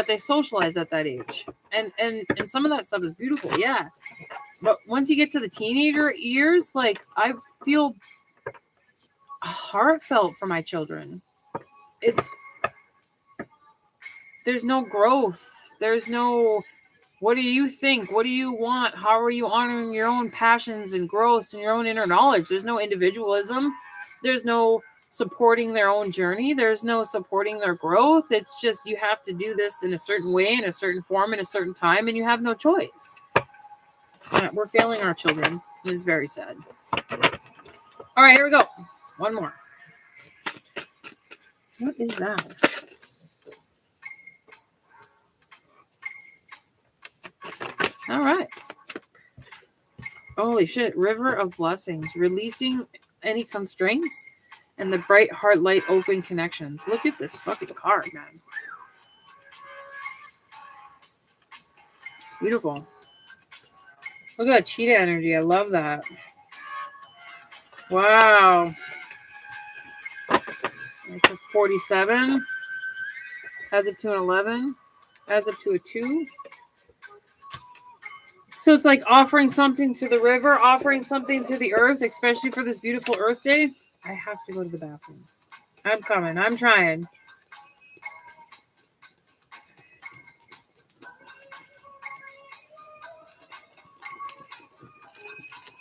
they socialize at that age. And some of that stuff is beautiful, yeah. But once you get to the teenager years, like I feel heartfelt for my children. There's no growth. There's no, what do you think? What do you want? How are you honoring your own passions and growths and your own inner knowledge? There's no individualism. There's no supporting their own journey. There's no supporting their growth. It's just you have to do this in a certain way, in a certain form, in a certain time, and you have no choice. We're failing our children. It's very sad. All right, here we go. One more. What is that? All right. Holy shit. River of Blessings. Releasing any constraints and the bright heart light open connections. Look at this fucking card, man. Beautiful. Look at that cheetah energy. I love that. Wow. That's a 47. Adds up to an 11. Adds up to a 2. So it's like offering something to the river, offering something to the earth, especially for this beautiful Earth Day. I have to go to the bathroom. I'm coming. I'm trying.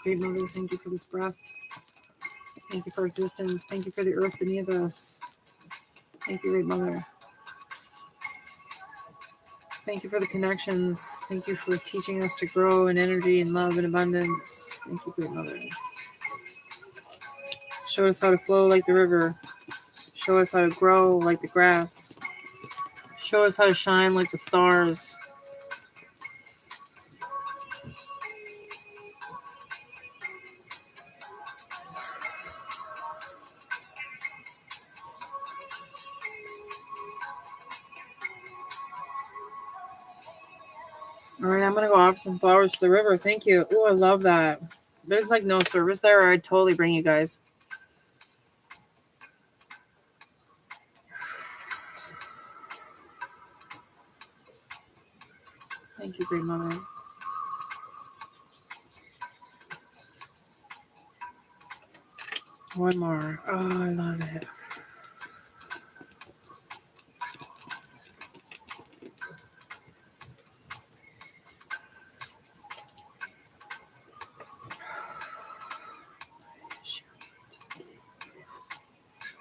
Great Mother, thank you for this breath. Thank you for existence. Thank you for the earth beneath us. Thank you, Great Mother. Thank you for the connections. Thank you for teaching us to grow in energy and love and abundance. Thank you, Great Mother. Show us how to flow like the river. Show us how to grow like the grass. Show us how to shine like the stars. All right, I'm going to go offer some flowers to the river. Thank you. Oh, I love that. There's like no service there, or I'd totally bring you guys. Thank you, Great Mother. One more. Oh, I love it.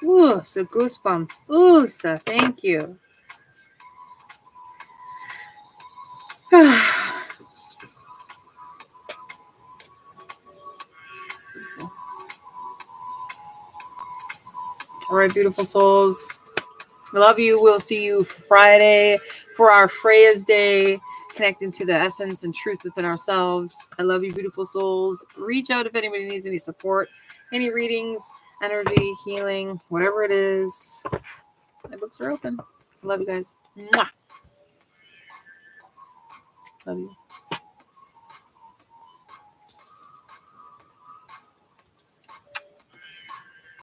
Ooh, so goosebumps. Ooh, so thank you. All right, beautiful souls. I love you. We'll see you Friday for our Freya's Day, connecting to the essence and truth within ourselves. I love you, beautiful souls. Reach out if anybody needs any support, any readings, energy, healing, whatever it is. My books are open. I love you guys. Mwah. Love you.